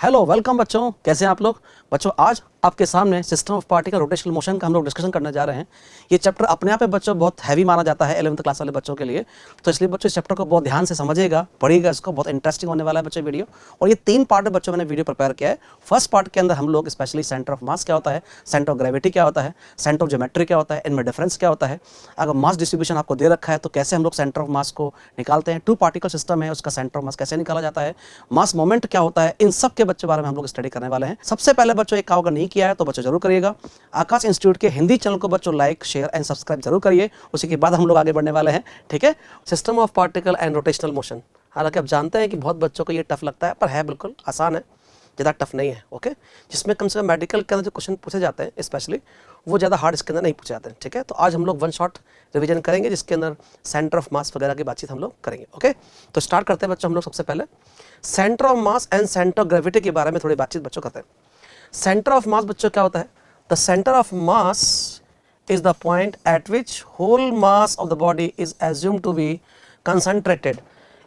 Hello welcome बच्चों, कैसे हैं आप लोग। बच्चों आज आपके सामने system of particle rotational motion का हम लोग डिस्कशन करने जा रहे हैं। ये चैप्टर अपने आप में बच्चों बहुत हैवी माना जाता है 11th क्लास वाले बच्चों के लिए, तो इसलिए बच्चों इस चैप्टर को बहुत ध्यान से समझिएगा, पढ़िएगा, इसको बहुत इंटरेस्टिंग होने वाला है बच्चों वीडियो। और ये 3 पार्ट में बच्चों मैंने वीडियो प्रिपेयर किया है। फर्स्ट पार्ट के अंदर हम लोग स्पेशली सेंटर ऑफ मास क्या होता है, सेंटर ऑफ ग्रेविटी क्या होता है, सेंटर ऑफ ज्योमेट्री क्या होता है, इनमें डिफरेंस क्या होता है, अगर मास डिस्ट्रीब्यूशन आपको दे रखा है तो कैसे हम लोग सेंटर ऑफ मास को निकालते हैं, 2 पार्टिकल सिस्टम है उसका सेंटर ऑफ मास कैसे निकाला जाता है, मास मोमेंट क्या होता है, इन सब के बच्चों बारे में हम लोग स्टडी करने वाले हैं। सबसे पहले बच्चों एक काम अगर नहीं किया है तो बच्चों जरूर करिएगा, आकाश इंस्टीट्यूट के हिंदी चैनल को बच्चों लाइक शेयर एंड सब्सक्राइब जरूर करिए। उसी के बाद हम लोग आगे बढ़ने वाले हैं, ठीक है। System of particle and rotational motion, हालांकि आप जानते हैं कि बहुत बच्चों को ये टफ लगता है, पर है बिल्कुल आसान है, ज़्यादा टफ नहीं है, ओके। जिसमें कम से कम मेडिकल के अंदर जो क्वेश्चन पूछे जाते हैं स्पेशली वो ज़्यादा हार्ड इसके अंदर नहीं पूछे जाते हैं, ठीक है। तो आज हम लोग वन शॉट रिवीजन करेंगे जिसके अंदर सेंटर ऑफ मास वगैरह की बातचीत हम लोग करेंगे, ओके। तो स्टार्ट करते हैं बच्चों हम लोग सबसे पहले centre of mass and centre of gravity के बारे में थोड़ी बातचीत बच्चों करते हैं। सेंटर ऑफ मास बच्चों क्या होता है, the centre of mass is the point at which whole mass of the body is assumed to be concentrated।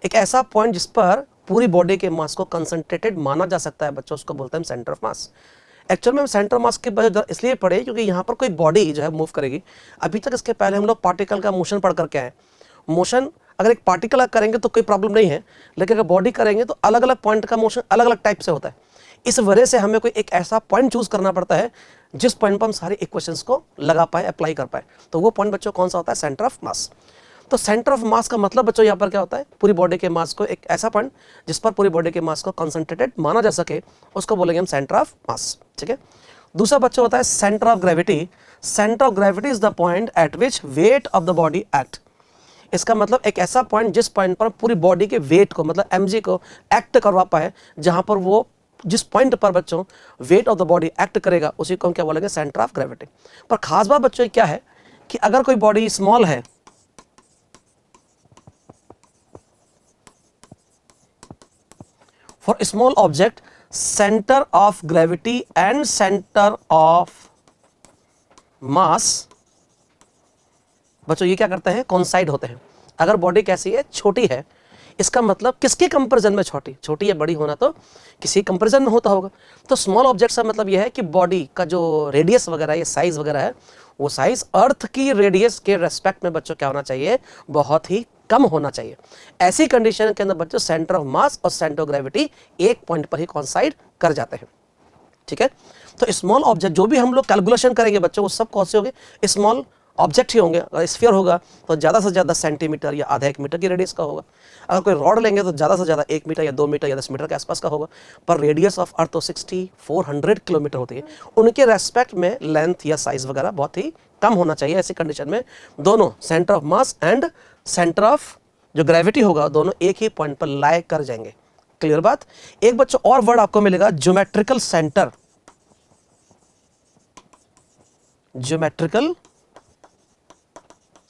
एक ऐसा पॉइंट जिस पर पूरी बॉडी के मास को कंसंट्रेटेड माना जा सकता है बच्चों, उसको बोलते हैं सेंटर ऑफ मास। एक्चुअल में हम सेंटर ऑफ मास के बारे इसलिए पढ़े क्योंकि यहाँ पर कोई बॉडी जो है मूव करेगी। अभी तक इसके पहले हम लोग पार्टिकल का मोशन पढ़ करके आए। मोशन अगर एक पार्टिकल करेंगे तो कोई प्रॉब्लम नहीं है, लेकिन अगर बॉडी करेंगे तो अलग अलग पॉइंट का मोशन अलग अलग टाइप से होता है। इस वजह से हमें कोई एक ऐसा पॉइंट चूज करना पड़ता है जिस पॉइंट पर हम सारे इक्वेशंस को लगा पाए, अप्लाई कर पाए। तो वो पॉइंट बच्चों कौन सा होता है, सेंटर ऑफ मास। तो सेंटर ऑफ मास का मतलब बच्चों यहाँ पर क्या होता है, पूरी बॉडी के मास को, एक ऐसा पॉइंट जिस पर पूरी बॉडी के मास को कंसंट्रेटेड माना जा सके, उसको बोलेंगे हम सेंटर ऑफ मास, ठीक है। दूसरा बच्चों होता है centre of gravity. Centre of gravity is the point eight which weight of the body act. इसका मतलब एक ऐसा पॉइंट जिस पॉइंट पर पूरी बॉडी के वेट को, मतलब mg को एक्ट करवा पाए, जहां पर वो जिस पॉइंट पर बच्चों weight of the body act करेगा उसी को हम क्या बोलेंगे, सेंटर ऑफ ग्रेविटी। पर खास बात बच्चों क्या है कि अगर कोई बॉडी स्मॉल है, for small object centre of gravity and centre of मास बच्चों ये क्या करते हैं, कॉन्साइड होते हैं। अगर बॉडी कैसी है, छोटी है, इसका मतलब किसके कंपैरिजन में छोटी, छोटी या बड़ी होना तो किसी कंपैरिजन में होता होगा। तो स्मॉल ऑब्जेक्ट का मतलब यह है कि बॉडी का जो रेडियस वगैरह है, साइज वगैरह है, वो साइज अर्थ की रेडियस के रेस्पेक्ट में बच्चों क्या होना चाहिए, बहुत ही कम होना चाहिए। ऐसी कंडीशन के अंदर बच्चों सेंटर ऑफ मास और सेंटर ऑफ ग्रेविटी एक पॉइंट पर ही कॉन्साइड कर जाते हैं, ठीक है। तो स्मॉल ऑब्जेक्ट जो भी हम लोग कैलकुलेशन करेंगे बच्चों, वो सब कौन से होंगे, स्मॉल ऑब्जेक्ट ही होंगे। अगर स्फीयर होगा तो ज़्यादा से ज़्यादा सेंटीमीटर या आधा 1 मीटर की रेडियस का होगा। अगर कोई रॉड लेंगे तो ज़्यादा से ज़्यादा 1 मीटर या 2 मीटर या 10 मीटर के आसपास का होगा। पर रेडियस ऑफ अर्थ तो 6400 किलोमीटर होती है, उनके रेस्पेक्ट में लेंथ या साइज वगैरह बहुत ही कम होना चाहिए। ऐसी कंडीशन में दोनों centre of mass and centre of जो ग्रेविटी होगा, दोनों एक ही पॉइंट पर लाई कर जाएंगे। क्लियर बात। एक बच्चों और वर्ड आपको मिलेगा, geometrical centre. Geometrical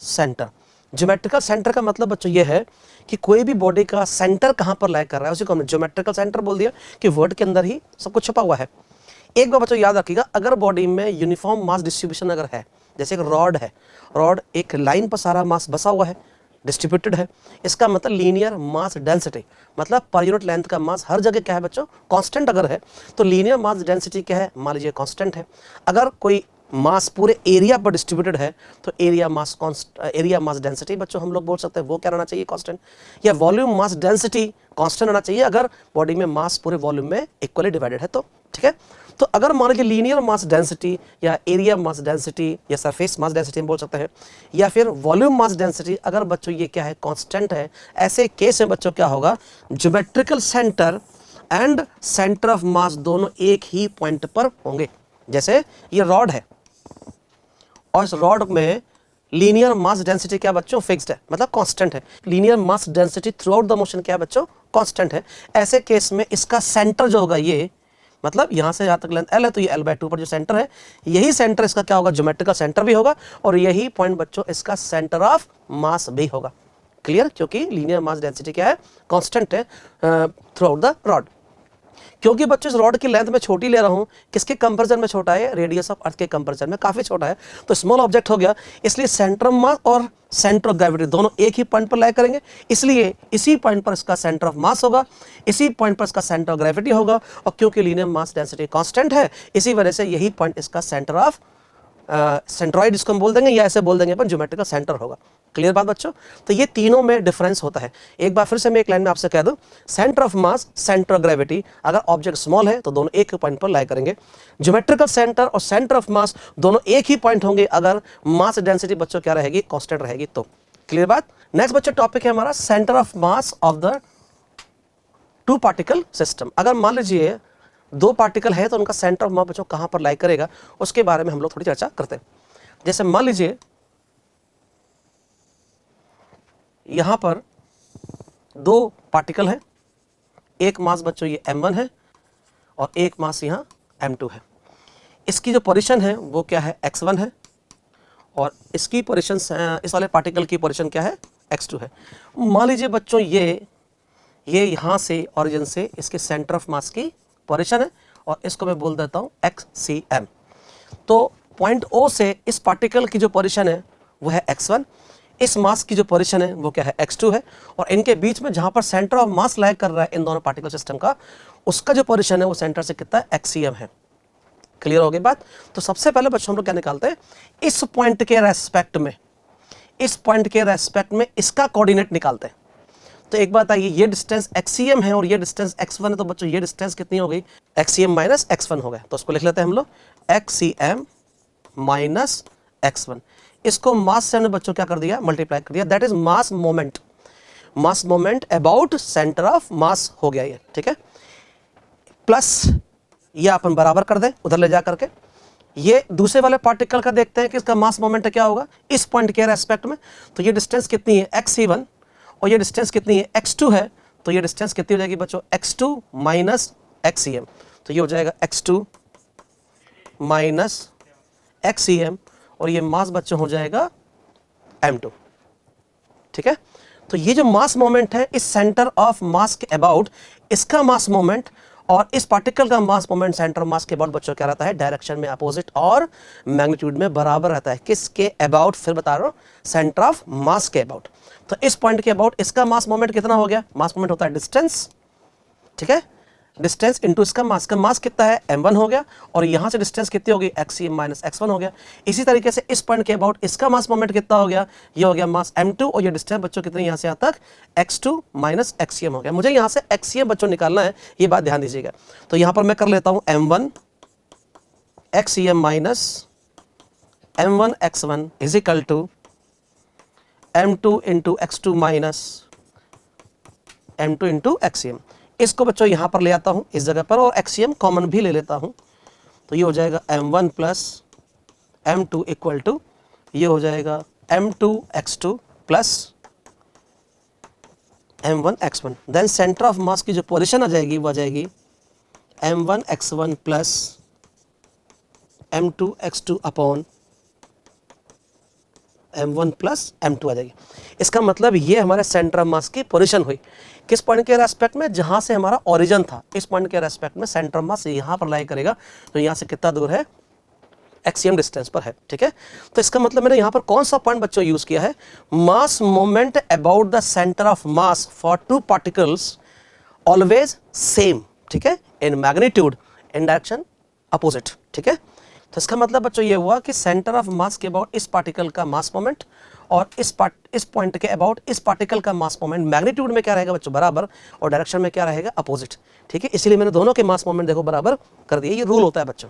centre. Geometrical centre का मतलब बच्चों ये है कि कोई भी बॉडी का सेंटर कहां पर लाई कर रहा है, उसी को हमने ज्योमेट्रिकल सेंटर बोल दिया कि वर्ड के अंदर ही सब कुछ छुपा हुआ है। एक बार बच्चों याद रखिएगा, अगर बॉडी में यूनिफॉर्म मास डिस्ट्रीब्यूशन अगर है, जैसे एक रॉड है, रॉड एक लाइन पर सारा मास बसा हुआ है, डिस्ट्रीब्यूटेड है, इसका मतलब लीनियर मास डेंसिटी, मतलब पर यूनिट लेंथ का मास हर जगह क्या है बच्चों, कांस्टेंट अगर है, तो लीनियर मास डेंसिटी क्या है, मान लीजिए कांस्टेंट है। अगर कोई मास पूरे एरिया पर डिस्ट्रीब्यूटेड है तो एरिया मास डेंसिटी बच्चों हम लोग बोल सकते हैं वो क्या रहना चाहिए, कांस्टेंट। या वॉल्यूम मास डेंसिटी कांस्टेंट रहना चाहिए अगर बॉडी में मास पूरे वॉल्यूम में इक्वली डिवाइडेड है तो, ठीक है। तो अगर मान लीजिए लीनियर मास डेंसिटी या एरिया मास डेंसिटी या सरफेस मास डेंसिटी हम बोल सकते हैं, या फिर वॉल्यूम मास डेंसिटी, अगर बच्चों ये क्या है, कांस्टेंट है, ऐसे केस में बच्चों क्या होगा, geometrical centre and centre of मास दोनों एक ही पॉइंट पर होंगे। जैसे ये रॉड है और इस रॉड में लीनियर मास डेंसिटी क्या बच्चों, फिक्स्ड है, मतलब कांस्टेंट है। Linear mass density through out the motion क्या बच्चों, कांस्टेंट है। ऐसे केस में इसका सेंटर जो होगा, ये मतलब यहां से यहां तक लेंथ l है, तो ये l/2 पर जो सेंटर है, यही सेंटर इसका क्या होगा, ज्योमेट्रिकल सेंटर भी होगा, और यही पॉइंट बच्चों इसका सेंटर ऑफ मास भी होगा। क्लियर, क्योंकि लीनियर मास डेंसिटी क्या है, कांस्टेंट है थ्रू आउट द रॉड। क्योंकि बच्चों इस रॉड की लेंथ में छोटी ले रहा हूँ, किसके कंपैरिजन में छोटा है, रेडियस ऑफ अर्थ के कंपैरिजन में काफ़ी छोटा है, तो स्मॉल ऑब्जेक्ट हो गया। इसलिए सेंटर ऑफ मास और सेंटर ऑफ ग्रेविटी दोनों एक ही पॉइंट पर लाई करेंगे, इसलिए इसी पॉइंट पर इसका सेंटर ऑफ मास होगा, इसी पॉइंट पर इसका सेंटर ऑफ ग्रेविटी होगा, और क्योंकि लीनियर मास डेंसिटी कांस्टेंट है, इसी वजह से यही पॉइंट इसका सेंटर ऑफ सेंट्रॉइड इसको हम बोल देंगे, या ऐसे बोल देंगे अपन ज्योमेट्रिकल सेंटर होगा। क्लियर बात बच्चों? तो ये तीनों में डिफरेंस होता है। एक बार फिर से मैं एक लाइन में आपसे कह दूं, centre of mass, centre of gravity, अगर ऑब्जेक्ट स्मॉल है तो दोनों एक ही पॉइंट पर लाई करेंगे। ज्योमेट्रिकल सेंटर और सेंटर ऑफ मास दोनों एक ही पॉइंट होंगे अगर मास डेंसिटी बच्चों क्या रहेगी, कांस्टेंट रहेगी तो। क्लियर बात? नेक्स्ट बच्चों टॉपिक है हमारा centre of mass of the two particle system. अगर मान लीजिए दो पार्टिकल है तो उनका सेंटर ऑफ मास बच्चों कहां पर लाई करेगा, उसके बारे में हम लोग थोड़ी चर्चा करते हैं। जैसे मान लीजिए यहां पर दो पार्टिकल है, एक मास बच्चों ये m1 है और एक मास यहां m2 है। इसकी जो पोजीशन है वो क्या है, x1 है, और इसकी पोजीशन, इस वाले पार्टिकल की पोजीशन क्या है, x2 है। मान लीजिए बच्चों ये यहां से ओरिजिन से इसके सेंटर ऑफ मास की पोजीशन है, और इसको मैं बोल देता हूं XCM। तो पॉइंट O से इस पार्टिकल की जो पोजीशन है वो है x1, इस मास की जो पोजीशन है वो क्या है, x2 है, और इनके बीच में जहां पर सेंटर ऑफ मास लाई कर रहा है इन दोनों पार्टिकल सिस्टम का, उसका जो पोजीशन है वो सेंटर से कितना है, XCM है। क्लियर हो गई बात? तो सबसे पहले बच्चों हम लोग क्या निकालते हैं, इस पॉइंट के रेस्पेक्ट में, इस पॉइंट के रेस्पेक्ट में इसका कोऑर्डिनेट निकालते हैं। तो एक बात आइए, ये डिस्टेंस XCM है और ये डिस्टेंस x1 है, तो बच्चों ये डिस्टेंस कितनी हो गई, XCM माइनस x1 हो गया। तो उसको लिख लेते हैं हम लोग XCM माइनस x1। इसको मास से हमने बच्चों क्या कर दिया, मल्टीप्लाई कर दिया, that is mass moment, mass moment about centre of मास हो गया ये, ठीक है। प्लस ये अपन बराबर कर दें उधर ले जा करके, ये दूसरे वाले पार्टिकल का देखते हैं कि इसका मास मोमेंट क्या होगा इस पॉइंट के रेस्पेक्ट में। तो ये डिस्टेंस कितनी है, XC1, और ये डिस्टेंस कितनी है, x2 है। तो ये डिस्टेंस कितनी हो जाएगी बच्चों, x2 माइनस XCM। तो ये हो जाएगा x2 माइनस XCM, और ये मास बच्चों हो जाएगा m2, ठीक है। तो ये जो मास मोमेंट है इस सेंटर ऑफ मास के अबाउट, इसका मास मोमेंट और इस पार्टिकल का मास मोमेंट सेंटर ऑफ मास के अबाउट बच्चों क्या रहता है, डायरेक्शन में अपोजिट और मैग्नीट्यूड में बराबर रहता है। किसके अबाउट, फिर बता रहा हूं, सेंटर ऑफ मास के अबाउट। तो इस पॉइंट के अबाउट इसका मास मोमेंट कितना हो गया, मास मोमेंट होता है डिस्टेंस, ठीक है, डिस्टेंस इनटू इसका मास, का मास कितना है m1 हो गया, और यहां से डिस्टेंस कितनी हो गई, XCM माइनस x1 हो गया। इसी तरीके से इस पॉइंट के अबाउट इसका मास मोमेंट कितना हो गया, ये हो गया मास m2, और ये डिस्टेंस बच्चों कितनी यहां से यहां तक x2 माइनस XCM हो गया। मुझे यहां से XCM बच्चों निकालना है, ये बात ध्यान दीजिएगा। तो यहां पर मैं कर लेता हूं m1 XCM minus m1 x1 is equal to m2 into x2 minus m2 into XCM। इसको बच्चों यहां पर ले आता हूं इस जगह पर, और XCM कॉमन भी ले लेता हूं। तो ये हो जाएगा m1 plus m2 equal to, ये हो जाएगा m2 x2 plus m1 x1। Then centre of mass की जो पोजीशन आ जाएगी वो आ जाएगी m1 x1 plus m2 x2 upon m1 plus m2 आ जाएगी। इसका मतलब ये हमारे सेंटर ऑफ मास की पोजीशन हुई किस पॉइंट के रेस्पेक्ट में, जहां से हमारा ओरिजिन था, इस पॉइंट के रेस्पेक्ट में सेंटर ऑफ मास यहां पर लाई करेगा। तो यहां से कितना दूर है, XCM डिस्टेंस पर है, ठीक है। तो इसका मतलब मैंने यहां पर कौन सा पॉइंट बच्चों यूज किया है, मास moment about the centre of mass for two particles always same, ठीक है, in magnitude, in direction opposite, ठीक है। तो इसका मतलब बच्चों ये हुआ कि सेंटर ऑफ मास के अबाउट इस पार्टिकल का मास मोमेंट और इस पॉइंट के अबाउट इस पार्टिकल का मास मोमेंट मैग्नीट्यूड में क्या रहेगा बच्चों, बराबर, और डायरेक्शन में क्या रहेगा, अपोजिट, ठीक है। इसीलिए मैंने दोनों के मास मोमेंट देखो बराबर कर दिए। ये रूल होता है बच्चों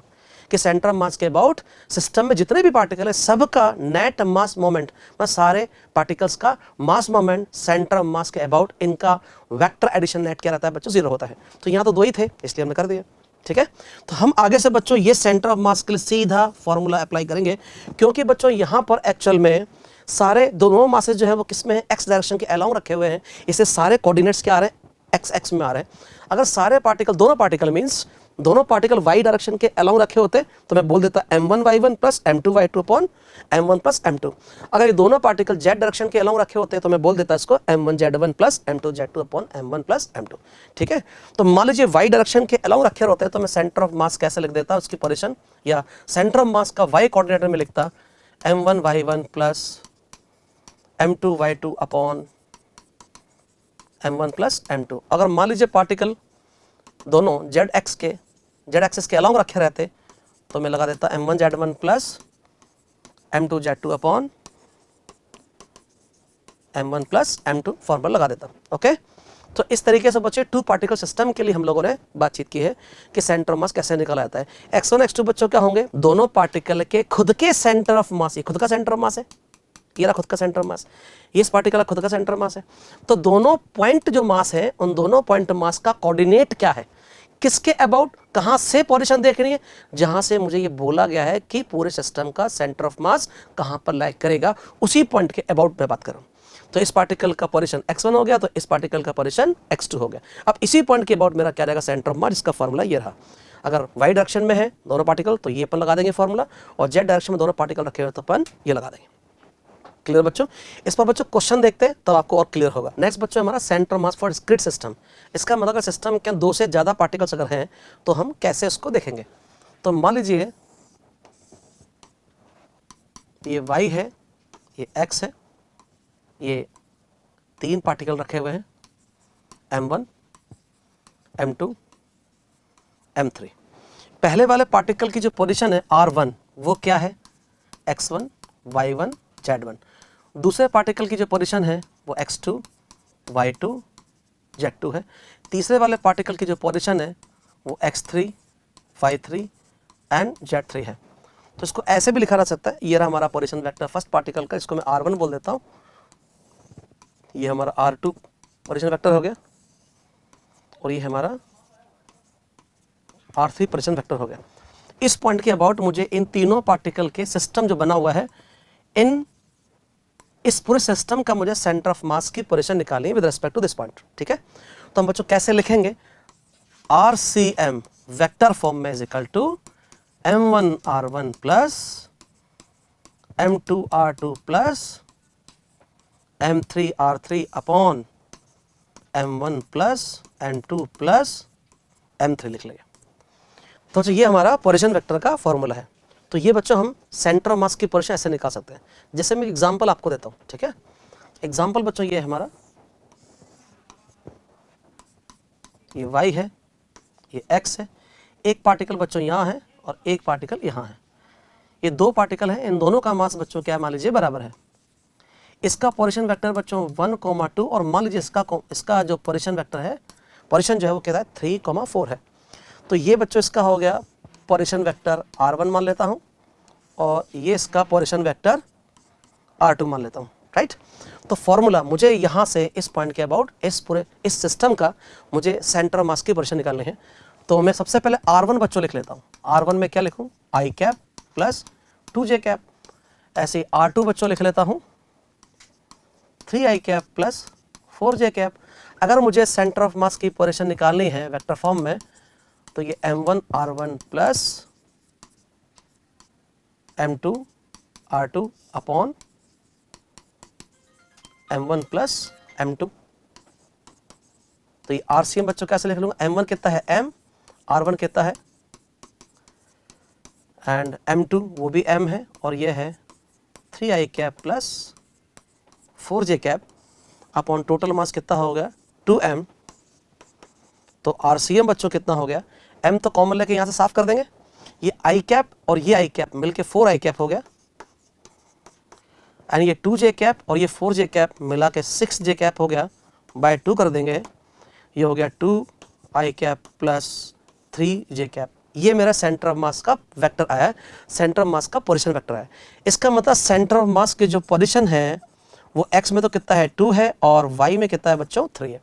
कि सेंटर ऑफ मास के अबाउट सिस्टम में जितने भी पार्टिकल है सबका नेट मास मोमेंट, मतलब सारे पार्टिकल्स का मास मोमेंट सेंटर ऑफ मास के अबाउट, इनका वेक्टर एडिशन नेट क्या रहता है बच्चों, 0 होता है। तो यहाँ तो दो ही थे इसलिए हमने कर दिया, ठीक है। तो हम आगे से बच्चों ये सेंटर ऑफ मास के लिए सीधा फॉर्मूला अप्लाई करेंगे, क्योंकि बच्चों यहाँ पर एक्चुअल में सारे दोनों मासेस जो है वो किस में है, एक्स डायरेक्शन के अलाउंग रखे हुए हैं। इससे सारे कोऑर्डिनेट्स क्या आ रहे हैं, एक्स एक्स में आ रहे हैं। अगर सारे पार्टिकल, दोनों पार्टिकल मींस दोनों पार्टिकल y डायरेक्शन के अलोंग रखे होते तो मैं बोल देता m1y1 plus m2y2 upon m1 plus m2। अगर ये दोनों पार्टिकल z डायरेक्शन के अलोंग रखे होते तो मैं बोल देता इसको m1z1 plus m2z2 upon m1 plus m2। ठीक है, तो मान लीजिए y डायरेक्शन के अलोंग रखे होते तो मैं सेंटर ऑफ मास कैसे लिख देता, उसकी पोजीशन या सेंटर ऑफ मास का y कोऑर्डिनेट में लिखता m1y1 plus m2y2 upon m1 plus m2। अगर मान लीजिए पार्टिकल दोनों z एक्सिस के अलोंग रखे रहते तो मैं लगा देता m1z1 plus m2z2 upon m1 plus m2 formula लगा देता। ओके, तो इस तरीके से बच्चे टू पार्टिकल सिस्टम के लिए हम लोगों ने बातचीत की है कि सेंटर ऑफ मास कैसे निकला जाता है। x1 x2 बच्चों क्या होंगे, दोनों पार्टिकल के खुद के सेंटर ऑफ मास, ये खुद का सेंटर ऑफ मास है, ये रहा खुद का सेंटर मास, ये इस पार्टिकल का खुद का सेंटर मास है। तो दोनों पॉइंट जो मास है उन दोनों पॉइंट मास का कोऑर्डिनेट क्या है, किसके अबाउट, कहां से पोजीशन देखनी है, जहां से मुझे ये बोला गया है कि पूरे सिस्टम का सेंटर ऑफ मास कहां पर लाइक करेगा, उसी पॉइंट के अबाउट मैं बात कर रहा हूं। तो इस पार्टिकल का पोजीशन x1 हो गया तो इस पार्टिकल का पोजीशन x2 हो गया। अब इसी पॉइंट के अबाउट मेरा क्या रहेगा, सेंटर ऑफ मास, जिसका फॉर्मूला ये रहा। अगर y डायरेक्शन में है दोनों पार्टिकल तो ये अपन लगा देंगे फॉर्मूला, और z डायरेक्शन में दोनों पार्टिकल रखे हुए तो अपन ये लगा देंगे। क्लियर बच्चों, इस पर बच्चों क्वेश्चन देखते हैं तब आपको और क्लियर होगा। नेक्स्ट बच्चों हमारा centre mass for discrete system. इसका मतलब सिस्टम के दो से ज़्यादा पार्टिकल्स अगर हैं तो हम कैसे उसको देखेंगे। तो मान लीजिए ये y है, ये x है, ये तीन पार्टिकल रखे हुए हैं m1 m2 m3। पहले वाले पार्टिकल की जो पोजीशन है r1 वो क्या है, x1 y1 z1। दूसरे पार्टिकल की जो पोजीशन है वो x2 y2 z2 है। तीसरे वाले पार्टिकल की जो पोजीशन है वो x3 y3 एंड z3 है। तो इसको ऐसे भी लिखा जा सकता है, ये रहा हमारा पोजीशन वेक्टर फर्स्ट पार्टिकल का, इसको मैं r1 बोल देता हूँ, ये हमारा r2 पोजीशन वेक्टर हो गया, और ये हमारा r3 पोजीशन वेक्टर हो गया। इस पॉइंट के अबाउट मुझे इन तीनों पार्टिकल के सिस्टम जो बना हुआ है, इस पूरे सिस्टम का मुझे सेंटर ऑफ मास की पोजीशन निकालनी है with respect to this point. ठीक है, तो हम बच्चों कैसे लिखेंगे, RCM वेक्टर फॉर्म में is equal to m1r1 plus m2r2 plus m3r3 upon m1 plus m2 plus m3 लिख लेंगे। तो ये हमारा पोजीशन वेक्टर का फॉर्मूला है। तो ये बच्चों हम सेंटर ऑफ मास की पोजीशन ऐसे निकाल सकते हैं। जैसे मैं एग्जांपल आपको देता हूँ, ठीक है। एग्जांपल बच्चों ये है हमारा, ये y है, ये x है, एक पार्टिकल बच्चों यहाँ है और एक पार्टिकल यहाँ है। ये दो पार्टिकल हैं, इन दोनों का मास बच्चों क्या मान लीजिए बराबर है। इसका पोजीशन वेक्टर बच्चों 1, 2 और मान लीजिए इसका जो पोजीशन वेक्टर है, पोजीशन जो है वो कहता है 3, 4 है। तो ये बच्चों इसका हो गया पोजीशन वेक्टर r1 मान लेता हूँ, और ये इसका पोजीशन वेक्टर r2 मान लेता हूँ, राइट। तो फॉर्मूला मुझे यहाँ से इस पॉइंट के अबाउट इस सिस्टम का मुझे सेंटर मास की पोजीशन निकालनी है। तो मैं सबसे पहले r1 बच्चों लिख लेता हूँ। r1 में क्या लिखूँ, i cap plus 2j cap. ऐसे ही r2 बच्चों लिख लेता हूँ 3i cap plus 4j cap. अगर मुझे सेंटर ऑफ मास की पोजीशन निकालनी है वेक्टर फॉर्म में, तो ये m1r1 plus m2r2 upon m1 plus m2। तो ये RCM बच्चों कैसे लिख लूंगा, m1 कितना है m, r1 कितना है एंड m2 वो भी m है, और ये है 3i cap plus 4j cap upon total मास कितना हो गया 2m। तो RCM बच्चों कितना हो गया, m तो कॉमन लेके यहाँ से साफ कर देंगे, ये i कैप और ये i कैप मिलके 4i कैप हो गया, एंड ये 2j कैप और ये 4j कैप मिला के 6j कैप हो गया, बाय 2 कर देंगे, ये हो गया 2i cap plus 3j cap. ये मेरा सेंटर ऑफ मास का वेक्टर आया है, सेंटर ऑफ मास का पोजीशन वेक्टर है। इसका मतलब सेंटर ऑफ मास की जो पोजीशन है वो x में तो कितना है 2 है और y में कितना है बच्चों 3 है।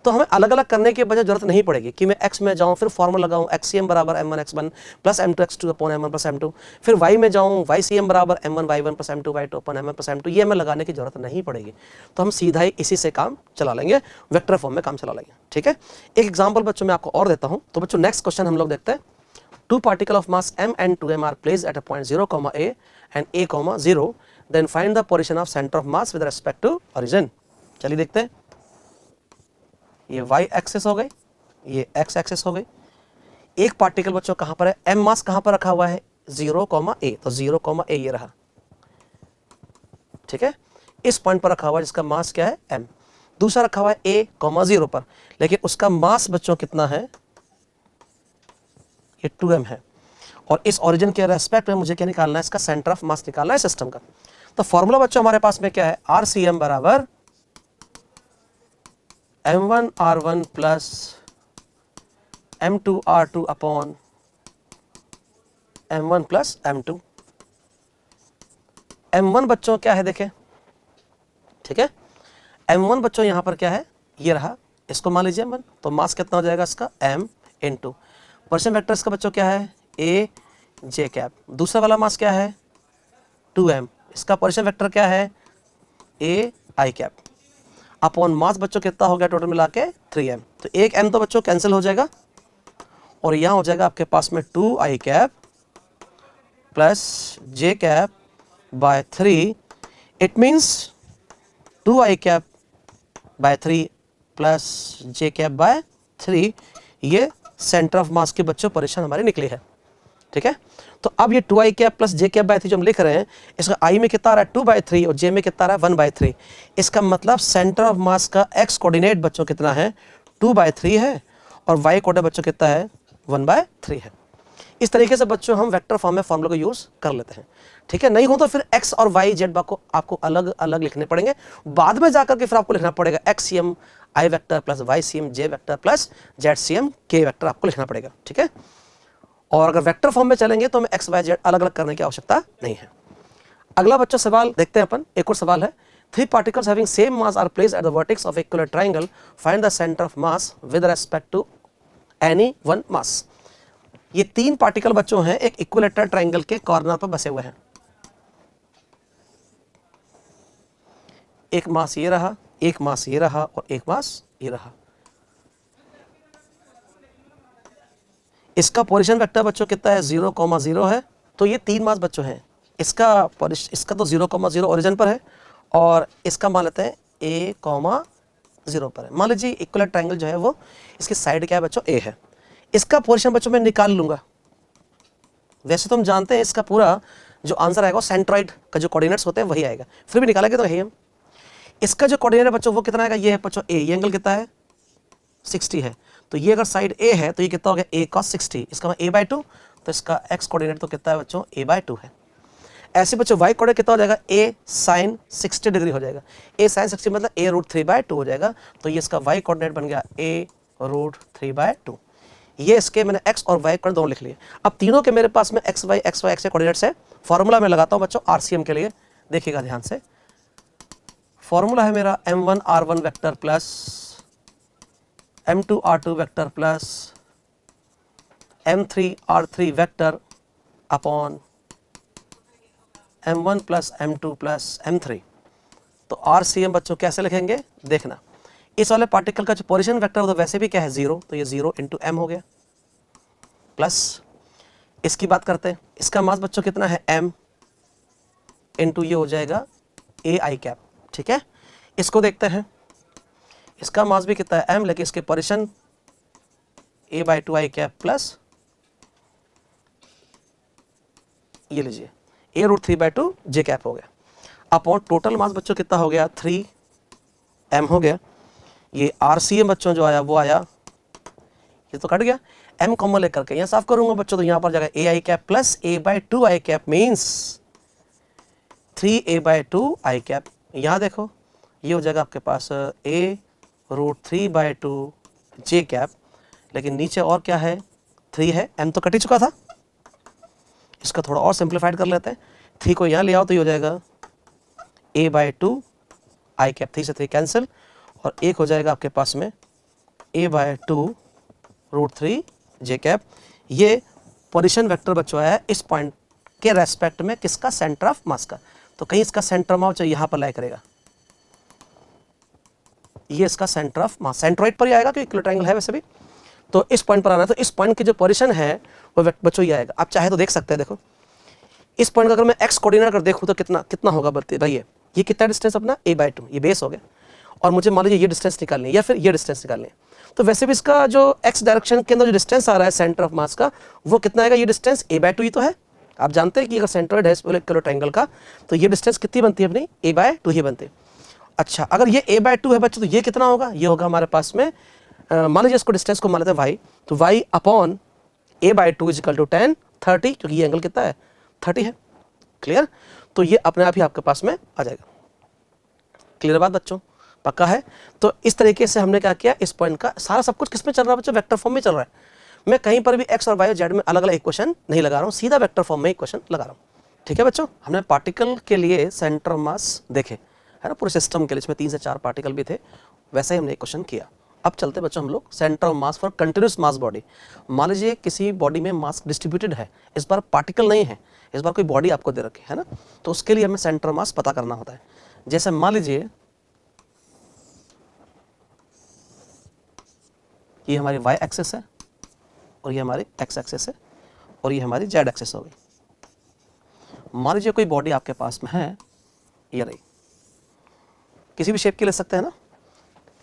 तो हमें अलग अलग करने की वजह जरूरत नहीं पड़ेगी कि मैं x में जाऊँ फिर फॉर्मूला लगाऊँ XCM बराबर m1 x1 plus m2 x2 upon m1 plus m2, फिर y में जाऊँ YCM बराबर m1 y1 plus m2 y2 upon m1 plus m2, ये हमें लगाने की जरूरत नहीं पड़ेगी। तो हम सीधा ही इसी से काम चला लेंगे, वेक्टर फॉर्म में काम चला लेंगे। ठीक है, एक एग्जाम्पल बच्चों मैं आपको और देता हूँ। तो बच्चों नेक्स्ट क्वेश्चन हम लोग देखते हैं। 2 particles of mass m and 2m are placed at a point 0, a and a, 0. Then find the position of center of mass with respect to origin. चलिए देखते हैं। ये y एक्सिस हो गई, ये x एक्सिस हो गई। एक पार्टिकल बच्चों कहाँ पर है, m मास कहाँ पर रखा हुआ है 0, a, तो 0, a ये रहा। ठीक है, इस पॉइंट पर रखा हुआ है जिसका मास क्या है m। दूसरा रखा हुआ है a, 0 पर, लेकिन उसका मास बच्चों कितना है, ये 2m है। और इस ओरिजिन के रेस्पेक्ट में मुझे क्या निकालना है, इसका सेंटर ऑफ मास निकालना है सिस्टम का। तो फॉर्मूला बच्चों हमारे पास में क्या है, RCM बराबर m1 r1 plus m2 r2 upon m1 plus m2। m1 बच्चों क्या है देखें, ठीक है, m1 बच्चों यहां पर क्या है, ये रहा, इसको मान लीजिए m1, तो मास कितना हो जाएगा इसका m इंटू पोजीशन वेक्टर इसका बच्चों क्या है a j कैप। दूसरा वाला मास क्या है 2m, इसका पोजीशन वेक्टर क्या है a i cap upon mass बच्चों कितना हो गया टोटल मिला के 3m। तो एक m तो बच्चों कैंसिल हो जाएगा और यहाँ हो जाएगा आपके पास में 2i cap plus j cap by 3। It means 2i cap by 3 plus j cap by 3, ये सेंटर ऑफ मास की बच्चों पोजीशन हमारी निकली है। ठीक है, तो अब ये 2i cap plus j cap by 3 जो हम लिख रहे हैं, इसका i में कितना आ रहा है 2/3 और j में कितना आ रहा है 1/3। इसका मतलब सेंटर ऑफ मास का x कोऑर्डिनेट बच्चों कितना है 2/3 है और y कोऑर्डिनेट बच्चों कितना है 1/3 है। इस तरीके से बच्चों हम वेक्टर फॉर्म में फॉर्मूला को यूज कर लेते हैं। ठीक है, नहीं हो तो फिर x और y z को आपको अलग अलग लिखने पड़ेंगे, बाद में जाकर के फिर आपको लिखना पड़ेगा XCM I vector plus YCM J vector plus ZCM K vector आपको लिखना पड़ेगा। ठीक है, और अगर वेक्टर फॉर्म में चलेंगे तो हमें x y z अलग अलग करने की आवश्यकता नहीं है। अगला बच्चों सवाल देखते हैं अपन, एक और सवाल है। 3 particles having same mass are placed at the vertex of equilateral triangle. Find the center of mass with respect to any one mass. ये 3 पार्टिकल बच्चों हैं एक इक्विलेटरल ट्रायंगल के कॉर्नर पर बसे हुए हैं। एक मास ये रहा, एक मास ये रहा और एक मास ये रहा। इसका पोजीशन वेक्टर बच्चों कितना है 0, 0 है, तो ये 3 मास बच्चों हैं। इसका तो 0, 0 ओरिजिन पर है और इसका मान लेते हैं a, 0 पर है। मान लीजिए इक्विलेटरल ट्रायंगल जो है वो इसकी साइड क्या है बच्चों a है। इसका पोजीशन बच्चों मैं निकाल लूंगा। वैसे तो हम जानते हैं इसका पूरा जो आंसर आएगा सेंट्रॉइड का जो कोऑर्डिनेट्स होते हैं वही आएगा, फिर भी निकालेंगे तो हम इसका जो कोऑर्डिनेट है बच्चों वो कितना आएगा, ये है बच्चों a, ये एंगल कितना है 60 है, तो ये अगर साइड a है तो ये कितना हो गया a cos 60, इसका मतलब a/2, तो इसका x कोऑर्डिनेट तो कितना है बच्चों a/2 है। ऐसे बच्चों y कोऑर्डिनेट कितना हो जाएगा a sin 60 डिग्री हो जाएगा, a sin 60 मतलब a√3/2 हो जाएगा, तो ये इसका y कोऑर्डिनेट बन गया a√3/2। ये इसके मैंने x और y कोऑर्डिनेट दोनों लिख लिए। अब तीनों के मेरे पास में x y कोऑर्डिनेट्स है। फॉर्मूला में लगाता हूं बच्चों RCM के लिए, देखिएगा ध्यान से। फॉर्मूला है मेरा m1 r1 vector plus m2 r2 vector plus m3 r3 vector upon m1 plus m2 plus m3। तो RCM बच्चों कैसे लिखेंगे देखना। इस वाले पार्टिकल का जो पोजीशन वेक्टर तो वैसे भी क्या है 0, तो ये 0 इंटू m हो गया, प्लस इसकी बात करते हैं, इसका मास बच्चों कितना है m इंटू ये हो जाएगा a i कैप। ठीक है, इसको देखते हैं, इसका मास भी कितना है m, लेकिन इसके position a/2 i cap plus ये लीजिए a√3/2 j कैप हो गया, अपॉन टोटल मास बच्चों कितना हो गया 3m हो गया। ये RCM बच्चों जो आया वो आया, ये तो कट गया, m कॉमन लेकर के यहाँ साफ करूंगा बच्चों, तो यहाँ पर जाएगा a i cap plus a/2 i cap means 3a/2 i cap. यहाँ देखो ये हो जाएगा आपके पास a√3/2 j कैप, लेकिन नीचे और क्या है 3 है, m तो कट ही चुका था। इसका थोड़ा और सिंप्लीफाइड कर लेते हैं, 3 को यहाँ ले आओ तो ये हो जाएगा a/2 i कैप, 3 से 3 कैंसिल और एक हो जाएगा आपके पास में a/2√3 j कैप। ये पोजीशन वेक्टर बच्चों है इस पॉइंट के रेस्पेक्ट में किसका, सेंटर ऑफ मास का। तो कहीं इसका सेंटर ऑफ मास यहाँ पर लाई करेगा, ये इसका सेंटर ऑफ मास सेंट्रोइड पर ही आएगा क्योंकि इक्विलैटरल ट्रायंगल है वैसे भी। तो इस पॉइंट पर आना है, तो इस पॉइंट की जो पोजीशन है वो बच्चों ये आएगा। आप चाहे तो देख सकते हैं, देखो इस पॉइंट का अगर मैं एक्स कोऑर्डिनेट अगर देखूं तो कितना कितना होगा भाई, ये कितना डिस्टेंस अपना a/2, ये बेस हो गया। और मुझे मान लीजिए ये डिस्टेंस निकालनी है या फिर ये डिस्टेंस निकालनी है, तो वैसे भी इसका जो एक्स डायरेक्शन के अंदर जो डिस्टेंस आ रहा है सेंटर ऑफ मास का, वो कितना आएगा, ये डिस्टेंस a/2 ही तो है। आप जानते हैं कि अगर सेंट्रोइड है इक्विलैटरल ट्रायंगल का, तो ये डिस्टेंस कितनी बनती है अपनी, a/2 ही बनती है। अच्छा, अगर ये a/2 है बच्चों, तो ये कितना होगा, ये होगा हमारे पास में, मान लीजिए इसको डिस्टेंस को मान लेते हैं y, तो y upon a/2 is equal to 10 30, क्योंकि ये एंगल कितना है 30 है। क्लियर, तो ये अपने आप ही आपके पास में आ जाएगा। क्लियर बात बच्चों, पक्का है। तो इस तरीके से हमने क्या किया, इस पॉइंट का सारा सब कुछ किस में चल रहा है बच्चों, वेक्टर फॉर्म में चल रहा है। मैं कहीं पर भी एक्स और वाई और जेड में अलग अलग इक्वेशन नहीं लगा रहा हूँ, सीधा वेक्टर फॉर्म में इक्वेशन लगा रहा हूँ। ठीक है बच्चों, हमने पार्टिकल के लिए सेंटर मास देखे है ना, पूरे सिस्टम के लिए इसमें 3 से 4 पार्टिकल भी थे, वैसे ही हमने क्वेश्चन किया। अब चलते बच्चों हम लोग centre of mass for continuous mass body. मान लीजिए किसी बॉडी में मास डिस्ट्रीब्यूटेड है, इस बार पार्टिकल नहीं है, इस बार कोई बॉडी आपको दे रखी है ना, तो उसके लिए हमें सेंटर ऑफ मास पता करना होता है। जैसे मान लीजिए ये हमारी वाई एक्सिस है और ये हमारी एक्स एक्सिस है और ये हमारी जेड एक्सिस हो गई। मान लीजिए कोई बॉडी आपके पास में है, ये रही, किसी भी शेप की ले सकते हैं ना,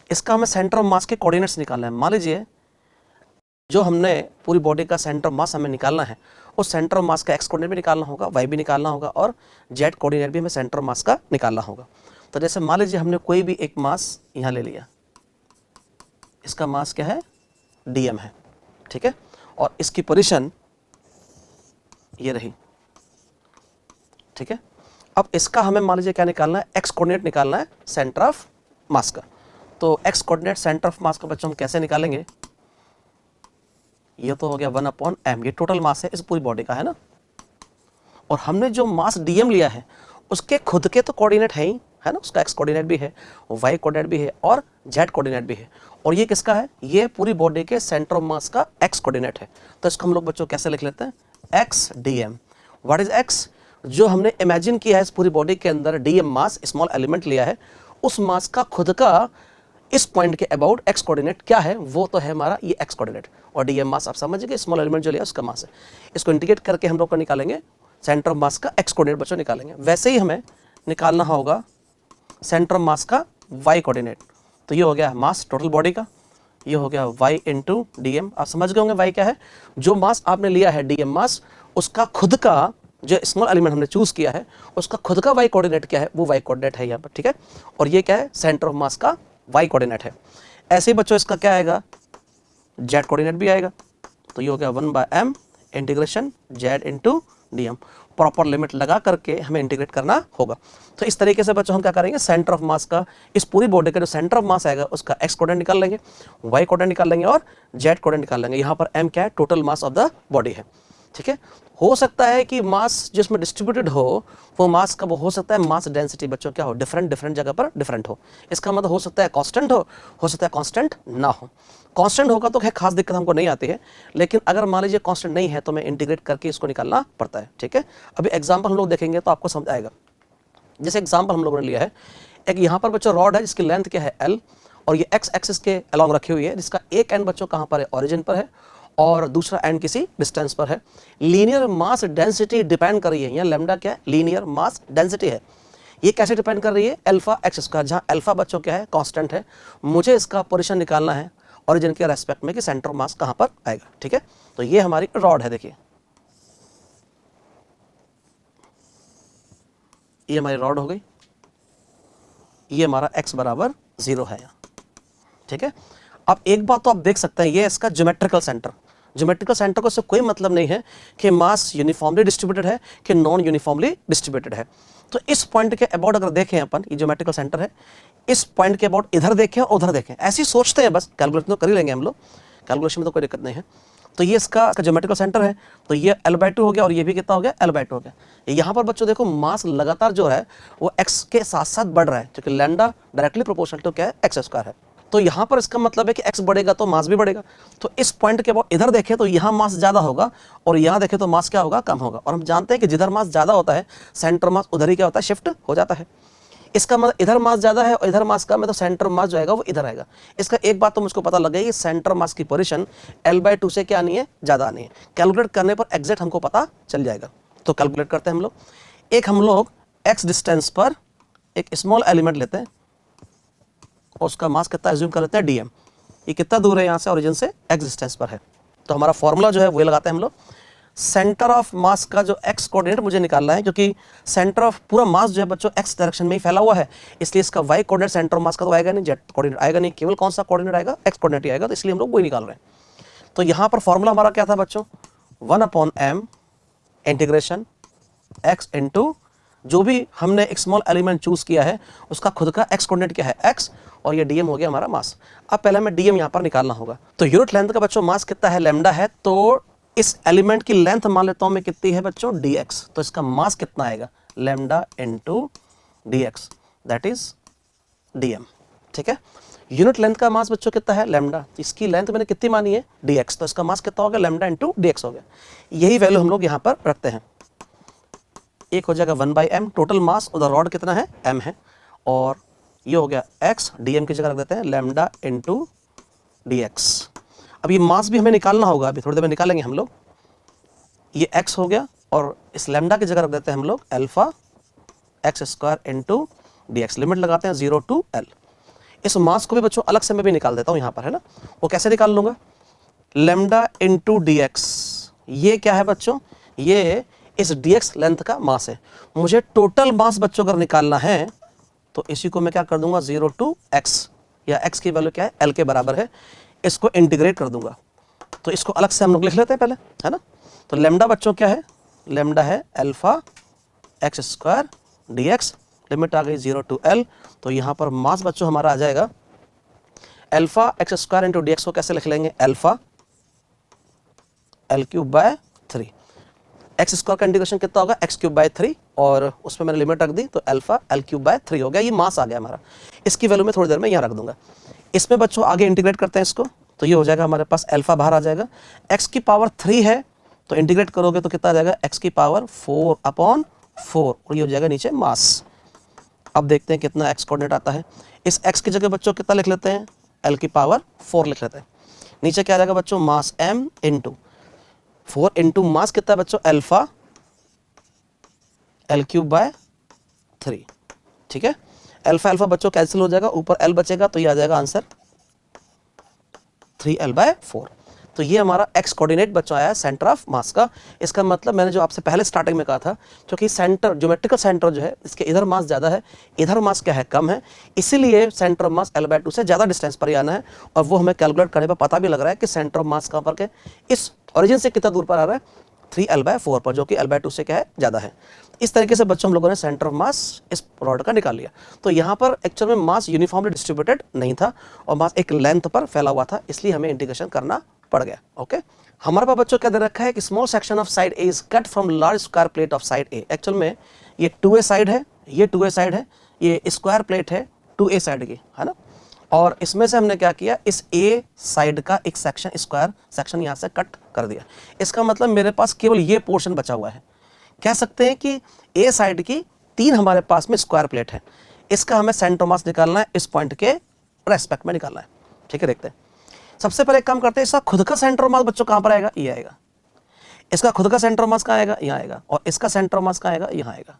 इसका हमें सेंटर ऑफ मास के कोऑर्डिनेट्स निकालना है। मान लीजिए जो हमने पूरी बॉडी का सेंटर ऑफ मास हमें निकालना है, उस सेंटर ऑफ मास का एक्स कोऑर्डिनेट भी निकालना होगा, वाई भी निकालना होगा और जेड कोऑर्डिनेट भी हमें सेंटर ऑफ मास का निकालना होगा। तो जैसे मान लीजिए हमने कोई भी एक मास यहाँ ले लिया, इसका मास क्या है, dm है, ठीक है, और इसकी पोजीशन ये रही, ठीक है। अब इसका हमें मान लीजिए क्या निकालना है, एक्स कोऑर्डिनेट निकालना है सेंटर ऑफ मास का। तो एक्स कोऑर्डिनेट सेंटर ऑफ मास का बच्चों हम कैसे निकालेंगे, ये तो हो गया 1/m, ये टोटल मास है इस पूरी बॉडी का, है ना। और हमने जो मास dm लिया है उसके खुद के तो कोऑर्डिनेट है ही, है ना, उसका एक्स कोऑर्डिनेट भी है, वाई कोऑर्डिनेट भी है और जेड कोऑर्डिनेट भी है। और ये किसका है, ये पूरी बॉडी के सेंटर ऑफ मास का एक्स कोऑर्डिनेट है। तो इसको हम लोग बच्चों कैसे लिख लेते हैं, x dm। What is x, जो हमने इमेजिन किया है इस पूरी बॉडी के अंदर dm मास, स्मॉल एलिमेंट लिया है, उस मास का खुद का इस पॉइंट के अबाउट एक्स कोऑर्डिनेट क्या है, वो तो है हमारा ये एक्स कोऑर्डिनेट। और dm मास आप समझ गए, स्मॉल एलिमेंट जो लिया उसका मास है। इसको इंटीग्रेट करके हम लोग का निकालेंगे सेंटर ऑफ मास का एक्स कोऑर्डिनेट बच्चों निकालेंगे। वैसे ही हमें निकालना होगा सेंटर ऑफ मास का वाई कोऑर्डिनेट। तो ये हो गया मास टोटल बॉडी का, ये हो गया y इंटू dm। आप समझ गए होंगे y क्या है, जो मास आपने लिया है dm मास, उसका खुद का जो स्मॉल एलिमेंट हमने चूज किया है उसका खुद का y कोऑर्डिनेट क्या है, वो y कोऑर्डिनेट है यहाँ पर, ठीक है। और ये क्या है, सेंटर ऑफ मास का y कोऑर्डिनेट है। ऐसे ही बच्चों इसका क्या आएगा, z कोऑर्डिनेट भी आएगा। तो ये हो गया 1/m integration z into dm। Proper limit लगा करके हमें इंटीग्रेट करना होगा। तो इस तरीके से बच्चों हम क्या करेंगे, सेंटर ऑफ मास का, इस पूरी बॉडी का जो सेंटर ऑफ मास आएगा उसका एक्स कोऑर्डिनेट निकाल लेंगे, वाई कोऑर्डिनेट निकाल लेंगे और जेड कोऑर्डिनेट निकाल लेंगे। यहाँ पर m क्या है, total mass of the body है, ठीक है। हो सकता है कि मास जिसमें डिस्ट्रीब्यूटेड हो वो मास का वो हो सकता है मास डेंसिटी बच्चों क्या हो, डिफरेंट जगह पर डिफरेंट हो। इसका मतलब हो सकता है कांस्टेंट हो सकता है कांस्टेंट ना हो। कांस्टेंट होगा तो खैर खास दिक्कत हमको नहीं आती है, लेकिन अगर मान लीजिए कांस्टेंट नहीं है तो मैं इंटीग्रेट करके इसको निकालना पड़ता है, ठीक है। अभी एग्जाम्पल हम लोग देखेंगे तो आपको समझ आएगा। जैसे एग्जाम्पल हम लोगों ने लिया है, एक यहाँ पर बच्चों रॉड है जिसकी लेंथ क्या है l, और ये एक्स एक्सिस के अलॉन्ग रखी हुई है, जिसका एक एंड बच्चों कहाँ पर है, ओरिजिन पर है, और दूसरा एंड किसी डिस्टेंस पर है। लीनियर मास डेंसिटी डिपेंड कर रही है, यहाँ लैम्डा क्या है, लीनियर मास डेंसिटी है। ये कैसे डिपेंड कर रही है, अल्फा एक्स स्क्वायर, जहाँ अल्फा बच्चों क्या है, कांस्टेंट है। मुझे इसका पोजीशन निकालना है ओरिजिन के रेस्पेक्ट में कि सेंटर मास कहाँ पर आएगा, ठीक है। तो ये हमारी रॉड है, देखिए ये हमारी रॉड हो गई, ये हमारा x बराबर 0 है यहाँ, ठीक है। अब एक बात तो आप देख सकते हैं, ये इसका ज्योमेट्रिकल सेंटर को इससे कोई मतलब नहीं है कि मास यूनिफॉर्मली डिस्ट्रीब्यूटेड है कि नॉन यूनिफॉर्मली डिस्ट्रीब्यूटेड है। तो इस पॉइंट के अबाउट अगर देखें अपन, ये ज्योमेट्रिकल सेंटर है, इस पॉइंट के अबाउट इधर देखें और उधर देखें, ऐसे ही सोचते हैं, बस कैलकुलेशन तो कर ही लेंगे हम लोग, कैलकुलेशन में तो कोई दिक्कत नहीं है। तो ये इसका ज्योमेट्रिकल सेंटर है, तो ये l/2 हो गया और ये भी कितना हो गया, l/2 हो गया। यहाँ पर बच्चों देखो मास लगातार जो है वो x के साथ साथ बढ़ रहा है, क्योंकि लैम्डा डायरेक्टली प्रोपोर्शनल टू क्या है, एक्स स्क्वायर है, तो यहाँ पर इसका मतलब है कि x बढ़ेगा तो मास भी बढ़ेगा। तो इस पॉइंट के बाद इधर देखें तो यहाँ मास ज़्यादा होगा और यहाँ देखें तो मास क्या होगा, कम होगा। और हम जानते हैं कि जिधर मास ज़्यादा होता है सेंटर मास उधर ही क्या होता है, शिफ्ट हो जाता है। इसका मतलब इधर मास ज़्यादा है और इधर मास कम है, तो सेंटर मास जो आएगा वो इधर आएगा। इसका एक बात तो मुझको पता लग गई कि सेंटर मास की पोजीशन L/2 से क्या नहीं है, ज़्यादा नहीं है। कैलकुलेट करने पर एग्जैक्ट हमको पता चल जाएगा। तो कैलकुलेट करते हैं हम लोग x डिस्टेंस पर एक स्मॉल एलिमेंट लेते हैं और उसका मास कितना एज्यूम कर लेते हैं, dm। ये कितना दूर है यहाँ से, ओरिजिन से x डिस्टेंस पर है। तो हमारा फॉर्मूला जो है वो लगाते हैं हम लोग। सेंटर ऑफ मास का जो x कोऑर्डिनेट मुझे निकालना है, क्योंकि सेंटर ऑफ पूरा मास जो है बच्चों x डायरेक्शन में ही फैला हुआ है, इसलिए इसका y कोऑर्डिनेट सेंटर ऑफ मास का तो आएगा नहीं, z कोऑर्डिनेट आएगा नहीं, केवल कौन सा कोऑर्डिनेट आएगा, x कोऑर्डिनेट ही आएगा। तो इसलिए हम लोग वही निकाल रहे हैं। तो यहाँ पर फॉर्मूला हमारा क्या था बच्चों, 1/m इंटीग्रेशन x इंटू जो भी हमने एक स्मॉल एलिमेंट चूज किया है उसका खुद का x कोऑर्डिनेट क्या है, x, और ये dm हो गया हमारा मास। अब पहले हमें dm यहाँ पर निकालना होगा। तो यूनिट लेंथ का बच्चों मास कितना है, लैम्डा है, तो इस एलिमेंट की लेंथ मान लेता हूं मैं कितनी है बच्चों, dx। तो इसका मास कितना आएगा, lambda into dx, that is dm। ठीक है, यूनिट लेंथ का मास बच्चों कितना है, लैम्डा। इसकी लेंथ मैंने कितनी मानी है, dx, तो इसका मास कितना हो गया, लैम्डा इंटू dx हो गया। यही वैल्यू हम लोग यहाँ पर रखते हैं। एक हो जाएगा 1/m, टोटल मास उधर रॉड कितना है, m है, और ये हो गया x, dm की जगह रख देते हैं लैम्डा इंटू dx। अब ये मास भी हमें निकालना होगा, अभी थोड़ी देर में निकालेंगे हम लोग। ये x हो गया और इस लैम्डा की जगह रख देते हैं हम लोग alpha x² into dx। Limit लगाते हैं 0 to l। इस मास को भी बच्चों अलग से मैं भी निकाल देता हूँ यहाँ पर, है ना। वो कैसे निकाल लूँगा, लैम्डा इंटू dx, ये क्या है बच्चों, ये इस dx लेंथ का मास है। मुझे टोटल मास बच्चों अगर निकालना है तो इसी को मैं क्या कर दूंगा, 0 to x, या x की वैल्यू क्या है, l के बराबर है, इसको इंटीग्रेट कर दूंगा। तो इसको अलग से हम लोग लिख लेते हैं पहले, है ना। तो लैम्डा बच्चों क्या है, लैम्डा है अल्फा x² dx, लिमिट आ गई 0 to l। तो यहाँ पर मास बच्चों हमारा आ जाएगा अल्फा x² इंटू dx को कैसे लिख लेंगे, अल्फा l³/3। x² का इंटीग्रेशन कितना होगा, x³/3, और उसमें मैंने लिमिट रख दी तो अल्फा l³/3 हो गया। ये मास आ गया हमारा। इसकी वैल्यू मैं थोड़ी देर में यहाँ रख दूंगा। इसमें बच्चों आगे इंटीग्रेट करते हैं इसको, तो ये हो जाएगा हमारे पास अल्फा बाहर आ जाएगा, x³ है तो इंटीग्रेट करोगे तो कितना आ जाएगा, x⁴/4, और ये हो जाएगा नीचे मास। अब देखते हैं कितना x कोऑर्डिनेट आता है। इस x की जगह बच्चों कितना लिख लेते हैं, l⁴ लिख लेते हैं। नीचे क्या आ जाएगा बच्चों, मास m इंटू 4 इंटू मास कितना है बच्चों, अल्फा l³/3। ठीक है, अल्फा अल्फा बच्चों कैंसिल हो जाएगा, ऊपर l बचेगा, तो ये आ जाएगा आंसर 3l/4। तो ये हमारा x कोऑर्डिनेट बच्चों आया है सेंटर ऑफ मास का। इसका मतलब मैंने जो आपसे पहले स्टार्टिंग में कहा था, क्योंकि सेंटर ज्योमेट्रिकल सेंटर जो है इसके इधर मास ज़्यादा है, इधर मास क्या है, कम है, इसीलिए सेंटर ऑफ मास l/2 से ज़्यादा डिस्टेंस पर ही आना है। और वो हमें कैलकुलेट करने पर पता भी लग रहा है कि सेंटर ऑफ मास कहाँ पर है, इस ओरिजिन से कितना दूर पर आ रहा है, 3l/4 पर, जो कि l/2 से क्या है, ज़्यादा है। इस तरीके से बच्चों हम लोगों ने सेंटर ऑफ मास इस रॉड का निकाल लिया। तो यहाँ पर एक्चुअल में मास यूनिफॉर्मली डिस्ट्रीब्यूटेड नहीं था और मास एक लेंथ पर फैला हुआ था, इसलिए हमें इंटीग्रेशन करना पड़ गया। ओके, हमारे पास बच्चों क्या दे रखा है कि small section of side A is cut from large square plate of side A. Actual में ये 2a साइड है, ये 2a साइड है, ये स्क्वायर प्लेट है 2a साइड की, है ना। और इसमें से हमने क्या किया, इस a साइड का एक सेक्शन, स्क्वायर सेक्शन यहाँ से कट कर दिया। इसका मतलब मेरे पास केवल ये पोर्शन बचा हुआ है। कह सकते हैं कि a साइड की 3 हमारे पास में स्क्वायर प्लेट है, इसका हमें सेंटर मास निकालना है, इस पॉइंट के रेस्पेक्ट में निकालना है। ठीक है, देखते हैं। सबसे पहले एक काम करते हैं, इसका खुद का सेंटर मास बच्चों कहाँ पर आएगा, ये आएगा। इसका खुद का सेंटर मास कहाँ आएगा, यहाँ आएगा। और इसका सेंटर मास कहाँ आएगा, यहाँ आएगा।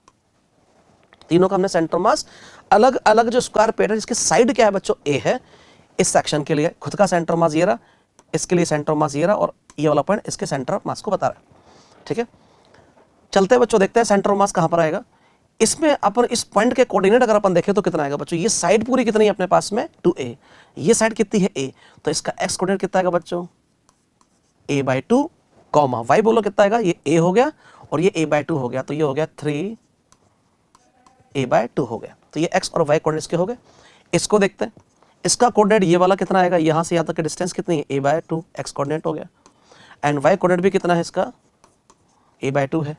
तीनों का हमने सेंटर मास अलग अलग जो स्क्वायर प्लेट है जिसकी साइड क्या है बच्चों, ए है, इस सेक्शन के लिए खुद का सेंटर मास ये रहा, इसके लिए सेंटर मास ये रहा, और ये वाला पॉइंट इसके सेंटर ऑफ मास को बता रहा है। ठीक है, चलते हैं बच्चों, देखते हैं सेंटर ऑफ मास कहाँ पर आएगा। इसमें अपन इस पॉइंट के कोऑर्डिनेट अगर अपन देखें तो कितना आएगा बच्चों, ये साइड पूरी कितनी है अपने पास में, 2a, ये साइड कितनी है a, तो इसका x कोऑर्डिनेट कितना आएगा बच्चों, a/2, कॉमा y बोलो कितना आएगा, ये a हो गया और ये a/2 हो गया, तो ये हो गया 3a/2 हो गया। तो ये x और y कोऑर्डिनेट इसके हो गए। इसको देखते हैं, इसका कोऑर्डिनेट ये वाला कितना आएगा, यहाँ से यहाँ तक की डिस्टेंस कितनी है, a/2, x कोऑर्डिनेट हो गया। एंड y कोऑर्डिनेट भी कितना है इसका, a/2 है।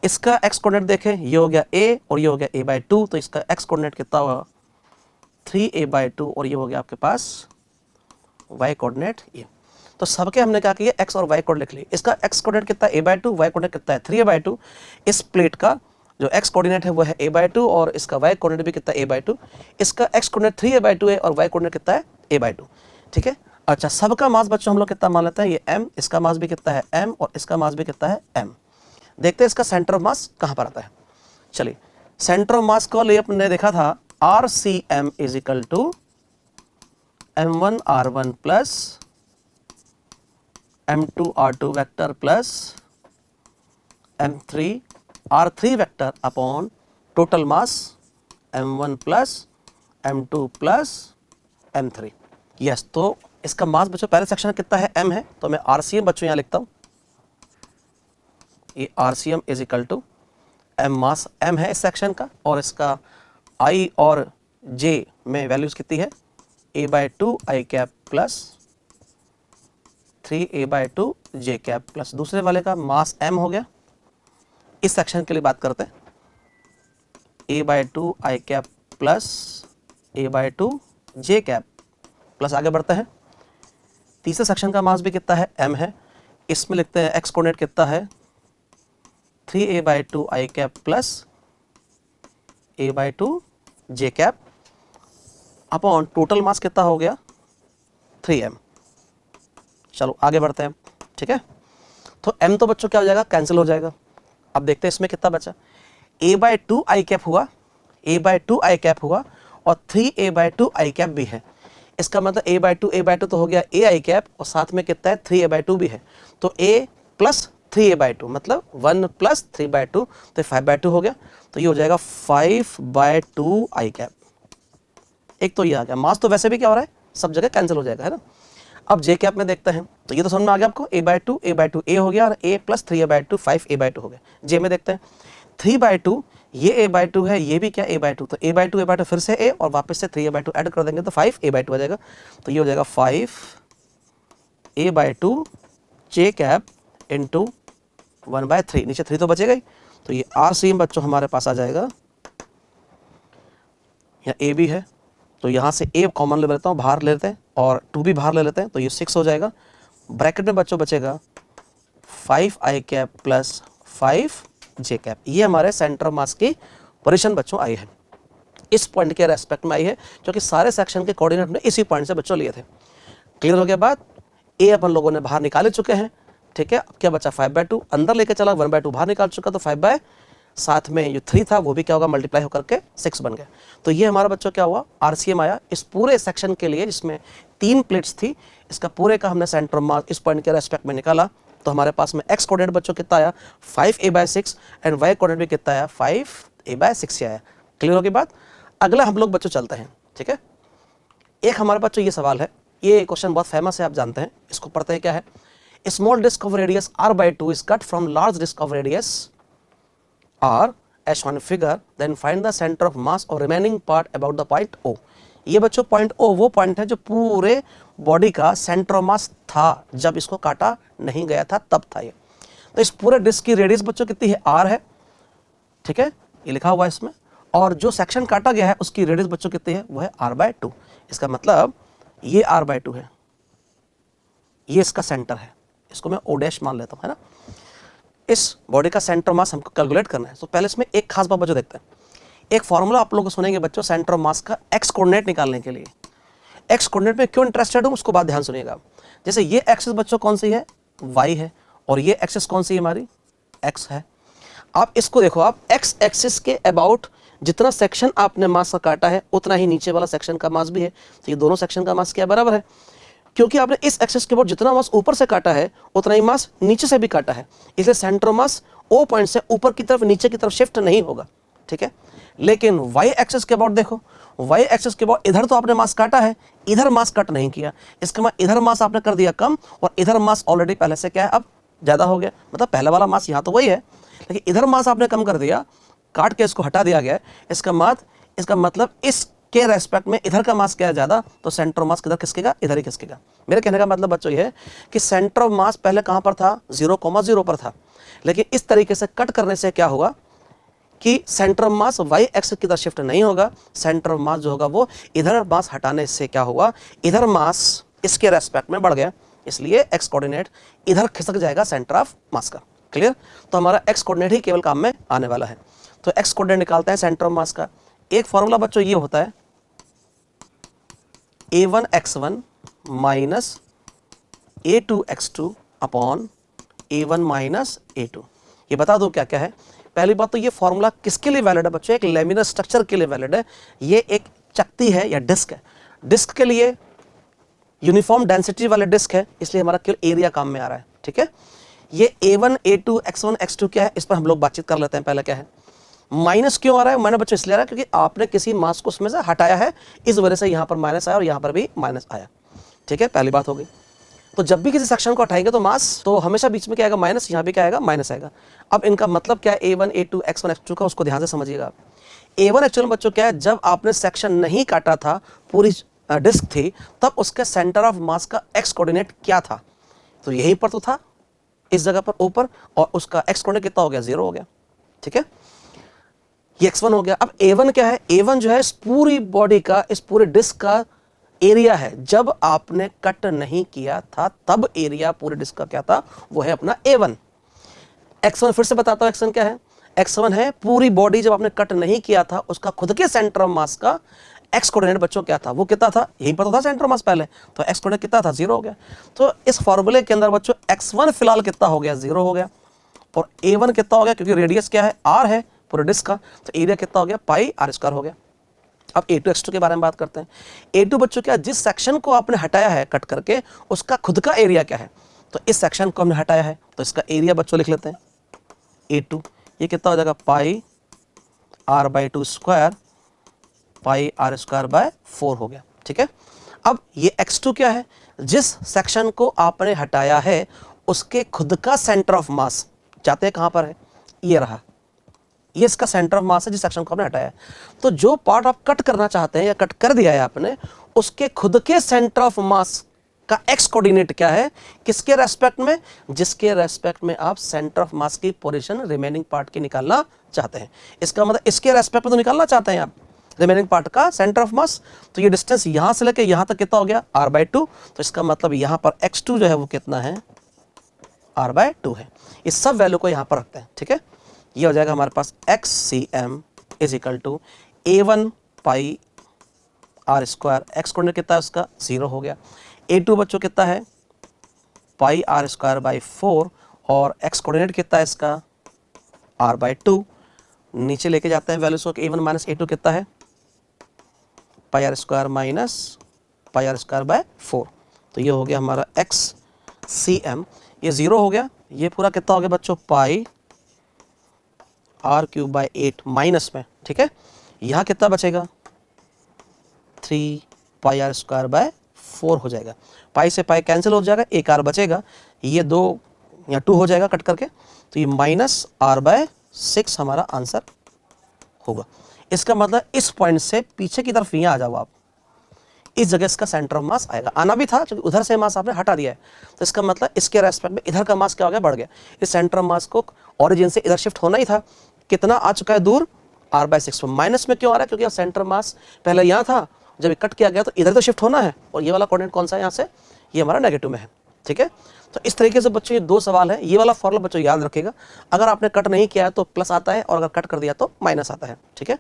इसका x कोऑर्डिनेट देखें, ये हो गया a और ये हो गया a/2, तो इसका x कोऑर्डिनेट कितना हुआ, 3a/2, और ये हो गया आपके पास वाई कोऑर्डिनेट ये। तो सबके हमने क्या किया, एक्स और वाई कोऑर्डिनेट लिख लिए। इसका एक्स कोऑर्डिनेट कितना है a/2, वाई कोऑर्डिनेट कितना है 3a/2। इस प्लेट का जो एक्स कोऑर्डिनेट है वो है a/2 और इसका वाई कोऑर्डिनेट भी कितना है a/2। इसका एक्स कोऑर्डिनेट 3a/2 है और वाई कोऑर्डिनेट कितना है a/2। ठीक है। अच्छा, सबका मास बच्चों हम लोग कितना मान लेते हैं, ये m, इसका मास भी कितना है m और इसका मास भी कितना है m। देखते हैं इसका सेंटर ऑफ मास कहाँ पर आता है। चलिए, सेंटर ऑफ मास को लिए अपने देखा था RCM is equal to m1r1 plus m2r2 vector plus m3r3 vector upon total mass m1 plus m2 plus m3। Yes, तो इसका मास बच्चों पहले सेक्शन में कितना है m है, तो मैं RCM बच्चों यहाँ लिखता हूँ, ये RCM is equal to m, mass m है इस सेक्शन का, और इसका I और J में वैल्यूज कितनी है a/2 I cap plus 3a/2 J cap plus दूसरे वाले का मास m हो गया। इस सेक्शन के लिए बात करते हैं, a/2 I cap plus a/2 J cap plus आगे बढ़ते हैं। तीसरे सेक्शन का मास भी कितना है m है, इसमें लिखते हैं x कोऑर्डिनेट कितना है 3a/2 I cap plus a/2 J cap upon total मास कितना हो गया 3m। चलो आगे बढ़ते हैं। ठीक है, तो m तो बच्चों क्या हो जाएगा, कैंसिल हो जाएगा। अब देखते हैं इसमें कितना बचा, a/2 I कैप हुआ, a/2 I कैप हुआ और 3a/2 I कैप भी है। इसका मतलब a/2 तो हो गया a I कैप और साथ में कितना है 3a/2 भी है, तो a प्लस 3a/2 मतलब 1 प्लस 3/2 तो 5/2 हो गया। तो ये हो जाएगा 5/2 I कैप। एक तो ये आ गया, मास तो वैसे भी क्या हो रहा है सब जगह कैंसिल हो जाएगा, है ना। अब J कैप में देखते हैं, तो ये तो समझ में आ गया आपको, a/2 a हो गया और a प्लस 3a/2 5a/2 हो गया। J में देखते हैं 3/2, ये a/2 है, ये भी क्या a/2, तो a/2 फिर से a और वापस से 3a/2 ऐड कर देंगे तो 5a/2 आ जाएगा। तो ये हो जाएगा 5a/2 J कैप इंटू 1/3, नीचे 3 तो बचेगा ही, तो ये RCM बच्चों हमारे पास आ जाएगा। यहाँ a भी है तो यहाँ से a कॉमन ले लेता हूँ, बाहर ले लेते हैं और 2 भी बाहर ले लेते हैं, तो ये 6 हो जाएगा। ब्रैकेट में बच्चों बचेगा 5I cap plus 5J cap. ये हमारे सेंटर ऑफ मास की पोजीशन बच्चों आई है, इस पॉइंट के रेस्पेक्ट में आई है, क्योंकि सारे सेक्शन के कोऑर्डिनेट ने इसी पॉइंट से बच्चों लिए थे। क्लियर हो गया बात, a अपन लोगों ने बाहर निकाले चुके हैं। ठीक है, अब क्या बचा 5/2 अंदर लेके चला, 1/2 बाहर निकाल चुका, तो 5 साथ में जो 3 था वो भी क्या होगा मल्टीप्लाई होकर के 6 बन गया। तो ये हमारा बच्चों क्या हुआ RCM आया इस पूरे सेक्शन के लिए, जिसमें 3 प्लेट्स थी। इसका पूरे का हमने सेंटर ऑफ मास इस पॉइंट के रेस्पेक्ट में निकाला, तो हमारे पास में x कोऑर्डिनेट बच्चों कितना आया 5a/6 एंड y कोऑर्डिनेट भी कितना आया 5a/6 आया। क्लियर हो गई बात। अगला हम लोग बच्चों चलते हैं। ठीक है, एक हमारे बच्चों ये सवाल है, ये क्वेश्चन बहुत फेमस है, आप जानते हैं, इसको पढ़ते हैं क्या है। Small disc of radius r/2 is cut from large disc of radius r as shown in figure, then find the center of mass or remaining part about the point O। ये बच्चों पॉइंट O वो point है जो पूरे body का centre of मास था, जब इसको काटा नहीं गया था तब था ये। तो इस पूरे डिस्क की रेडियस बच्चों कितनी है r है, ठीक है, ये लिखा हुआ है इसमें, और जो सेक्शन काटा गया है उसकी रेडियस बच्चों कितनी है वो है r/2। इसका मतलब ये r/2 है, ये इसका सेंटर है, इसको मैं O' मान लेता हूँ, है ना। इस बॉडी का सेंटर मास हमको कैलकुलेट करना है, तो पहले इसमें एक खास बात बच्चों देखते हैं। एक फॉर्मूला आप लोगों को सुनेंगे बच्चों सेंटर मास का एक्स कोऑर्डिनेट निकालने के लिए। एक्स कोऑर्डिनेट में क्यों इंटरेस्टेड हूं उसको बात ध्यान सुनिएगा। जैसे ये एक्सिस बच्चों कौन सी है y है, और ये एक्सिस कौन सी है हमारी x है। आप इसको देखो, आप x एक्सिस के अबाउट जितना सेक्शन आपने मास का काटा है उतना ही नीचे वाला सेक्शन का मास भी है, तो ये दोनों सेक्शन का मास क्या बराबर है, क्योंकि आपने इस एक्सिस के अबाउट जितना मास ऊपर से काटा है उतना ही मास नीचे से भी काटा है, इसलिए सेंटर मास O पॉइंट से ऊपर की तरफ नीचे की तरफ शिफ्ट नहीं होगा। ठीक है, लेकिन y एक्सिस के अबाउट देखो, y एक्सिस के अबाउट इधर तो आपने मास काटा है, इधर मास कट नहीं किया, इसका मतलब इधर मास आपने कर दिया कम और इधर मास ऑलरेडी पहले से क्या है अब ज़्यादा हो गया। मतलब पहले वाला मास यहाँ तो वही है, लेकिन इधर मास आपने कम कर दिया, काट के इसको हटा दिया गया। इसका मतलब इसके रेस्पेक्ट में इधर का मास क्या है ज़्यादा, तो सेंटर ऑफ मास किधर खिसकेगा, इधर ही खिसकेगा। मेरे कहने का मतलब बच्चों ये है कि सेंटर ऑफ मास पहले कहाँ पर था 0,0 पर था, लेकिन इस तरीके से कट करने से क्या होगा कि centre of mass y axis की तरफ शिफ्ट नहीं होगा, सेंटर ऑफ मास जो होगा वो इधर मास हटाने से क्या होगा, इधर मास इसके रेस्पेक्ट में बढ़ गया, इसलिए एक्स कोऑर्डिनेट इधर खिसक जाएगा सेंटर ऑफ मास का। क्लियर? तो हमारा एक्स कोऑर्डिनेट ही केवल काम में आने वाला है। तो एक्स कोऑर्डिनेट निकालते हैं सेंटर ऑफ मास का। एक फॉर्मूला बच्चों ये होता है a1x1 minus a2x2 upon a1 minus a2। ये बता दो क्या क्या है। पहली बात तो ये फॉर्मूला किसके लिए वैलिड है बच्चों? एक लेमिनर स्ट्रक्चर के लिए वैलिड है। ये एक चकती है या डिस्क है। डिस्क के लिए यूनिफॉर्म डेंसिटी वाले डिस्क है, इसलिए हमारा केवल एरिया काम में आ रहा है। ठीक है? ये a1 a2 x1 x2 क्या है, इस पर हम लोग बातचीत कर लेते हैं। पहले क्या है, माइनस क्यों आ रहा है? मैंने बच्चों इसलिए आ रहा है क्योंकि आपने किसी मास को उसमें से हटाया है, इस वजह से यहाँ पर माइनस आया और यहाँ पर भी माइनस आया। ठीक है, पहली बात हो गई। तो जब भी किसी सेक्शन को हटाएंगे तो मास, तो हमेशा बीच में क्या आएगा? माइनस। यहाँ भी क्या आएगा? माइनस आएगा। अब इनका मतलब क्या है a1 a2 x1 x2 का, उसको ध्यान से समझिएगा। a1 एक्चुअल बच्चों क्या है, जब आपने सेक्शन नहीं काटा था, पूरी डिस्क थी, तब उसके सेंटर ऑफ मास का एक्स कोऑर्डिनेट क्या था? तो यहीं पर तो था, इस जगह पर ऊपर, और उसका एक्स कोऑर्डिनेट कितना हो गया? 0 हो गया। ठीक है, ये x1 हो गया। अब a1 क्या है? a1 जो है इस पूरी बॉडी का, इस पूरे डिस्क का एरिया है। जब आपने कट नहीं किया था तब एरिया पूरे डिस्क का क्या था? वो है अपना a1। x1 फिर से बताता हूं, x1 क्या है? x1 है पूरी बॉडी, जब आपने कट नहीं किया था उसका खुद के सेंटर ऑफ मास का एक्स कोऑर्डिनेट बच्चों क्या था? वो कितना था? यहीं पर तो था सेंटर ऑफ मास पहले, तो एक्स कोऑर्डिनेट कितना था? 0 हो गया। तो इस फॉर्मूले के अंदर बच्चों x1 फिलहाल कितना हो गया? 0 हो गया। और a1 कितना हो गया? क्योंकि रेडियस क्या है? r है पूरे डिस्क का, तो एरिया कितना हो गया? पाई r स्क्वायर हो गया। अब a2 x2 के बारे में बात करते हैं। a2 बच्चों क्या, जिस सेक्शन को आपने हटाया है कट करके, उसका खुद का एरिया क्या है? तो इस सेक्शन को हमने हटाया है, तो इसका एरिया बच्चों लिख लेते हैं a2। ये कितना हो जाएगा? पाई r/2 square, pi r square by 4 हो गया। ठीक है, अब ये x2 क्या है? जिस सेक्शन को आपने हटाया है उसके खुद का सेंटर ऑफ मास, चाहते हैं कहां पर है? ये रहा, ये इसका सेंटर ऑफ मास है जिस सेक्शन को आपने हटाया है। तो जो पार्ट आप कट करना चाहते हैं या कट कर दिया है आपने, उसके खुद के सेंटर ऑफ मास का एक्स कोऑर्डिनेट क्या है? किसके रेस्पेक्ट में? जिसके रेस्पेक्ट में आप सेंटर ऑफ मास की पोजीशन रिमेनिंग पार्ट की निकालना चाहते हैं। इसका मतलब इसके रेस्पेक्ट में तो निकालना चाहते हैं आप रिमेनिंग पार्ट का सेंटर ऑफ मास। तो ये डिस्टेंस यहां से लेके यहां तक कितना हो गया? r/2। तो इसका मतलब यहां पर x2 जो है वो कितना है? r/2 है। इस सब वैल्यू को यहां पर रखते हैं। ठीक है, ये हो जाएगा हमारे पास xcm is equal to a1 pi r square, x coordinate कितना है उसका? 0 हो गया। a2 बच्चों कितना है? पाई r स्क्वायर बाई 4, और एक्स कोऑर्डिनेट कितना है इसका? r/2। नीचे लेके जाते हैं वैल्यूज को, a1 माइनस a2 कितना है? पाई r square minus pi r square by 4। तो ये हो गया हमारा xcm, ये 0 हो गया। ये पूरा कितना हो गया बच्चों? पाई r³ बाय 8 माइनस में। ठीक है, यहाँ कितना बचेगा? 3 पाई r स्क्वायर बाय 4 हो जाएगा। पाई से पाई कैंसिल हो जाएगा, एक r बचेगा, ये 2 या 2 हो जाएगा कट करके, तो ये माइनस r/6 हमारा आंसर होगा। इसका मतलब इस पॉइंट से पीछे की तरफ यहाँ आ जाओ आप, इस जगह इसका सेंटर ऑफ मास आएगा। आना भी था क्योंकि उधर से मास आपने हटा दिया है, तो इसका मतलब इसके रेस्पेक्ट में इधर का मास क्या हो गया? बढ़ गया। इस सेंटर ऑफ मास को ओरिजिन से इधर शिफ्ट होना ही था, कितना आ चुका है दूर? r/6। माइनस में क्यों आ रहा है? क्योंकि सेंटर मास पहले यहाँ था, जब कट किया गया तो इधर तो शिफ्ट होना है, और ये वाला कोऑर्डिनेट कौन सा है? यहाँ से ये हमारा नेगेटिव में है। ठीक है, तो इस तरीके से बच्चों ये 2 सवाल है। ये वाला फॉर्मूला बच्चों याद रखेगा, अगर आपने कट नहीं किया है तो प्लस आता है, और अगर कट कर दिया तो माइनस आता है। ठीक है,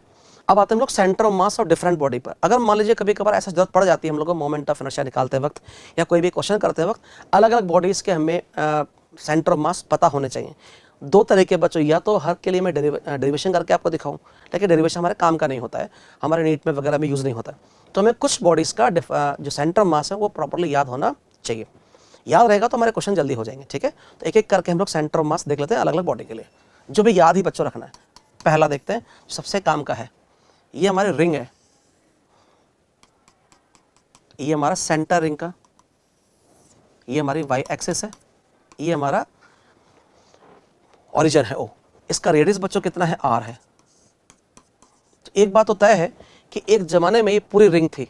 अब आते हैं हम लोग सेंटर ऑफ मास और डिफरेंट बॉडी पर। अगर मान लीजिए कभी कभार ऐसा जरूरत पड़ जाती है हम लोग को मोमेंट ऑफ इनर्शिया निकालते वक्त या कोई भी क्वेश्चन करते वक्त, अलग अलग बॉडीज़ के हमें सेंटर ऑफ मास पता होने चाहिए। 2 तरीके बच्चों, या तो हर के लिए मैं डेरिवेशन करके आपको दिखाऊं, लेकिन डेरिवेशन हमारे काम का नहीं होता है, हमारे नीट में वगैरह में यूज़ नहीं होता है। तो हमें कुछ बॉडीज़ का जो सेंटर ऑफ मास है वो प्रॉपरली याद होना चाहिए। याद रहेगा तो हमारे क्वेश्चन जल्दी हो जाएंगे। ठीक है, तो एक एक करके हम लोग सेंटर ऑफ मास देख लेते हैं अलग अलग बॉडी के लिए, जो भी याद ही बच्चों रखना है। पहला देखते हैं, सबसे काम का है, ये हमारी रिंग है, ये हमारा सेंटर रिंग का, ये हमारी वाई एक्सिस है, ये हमारा ओरिजिन है O। इसका रेडियस बच्चों कितना है? R है। तो एक बात तो तय है कि एक जमाने में ये पूरी रिंग थी,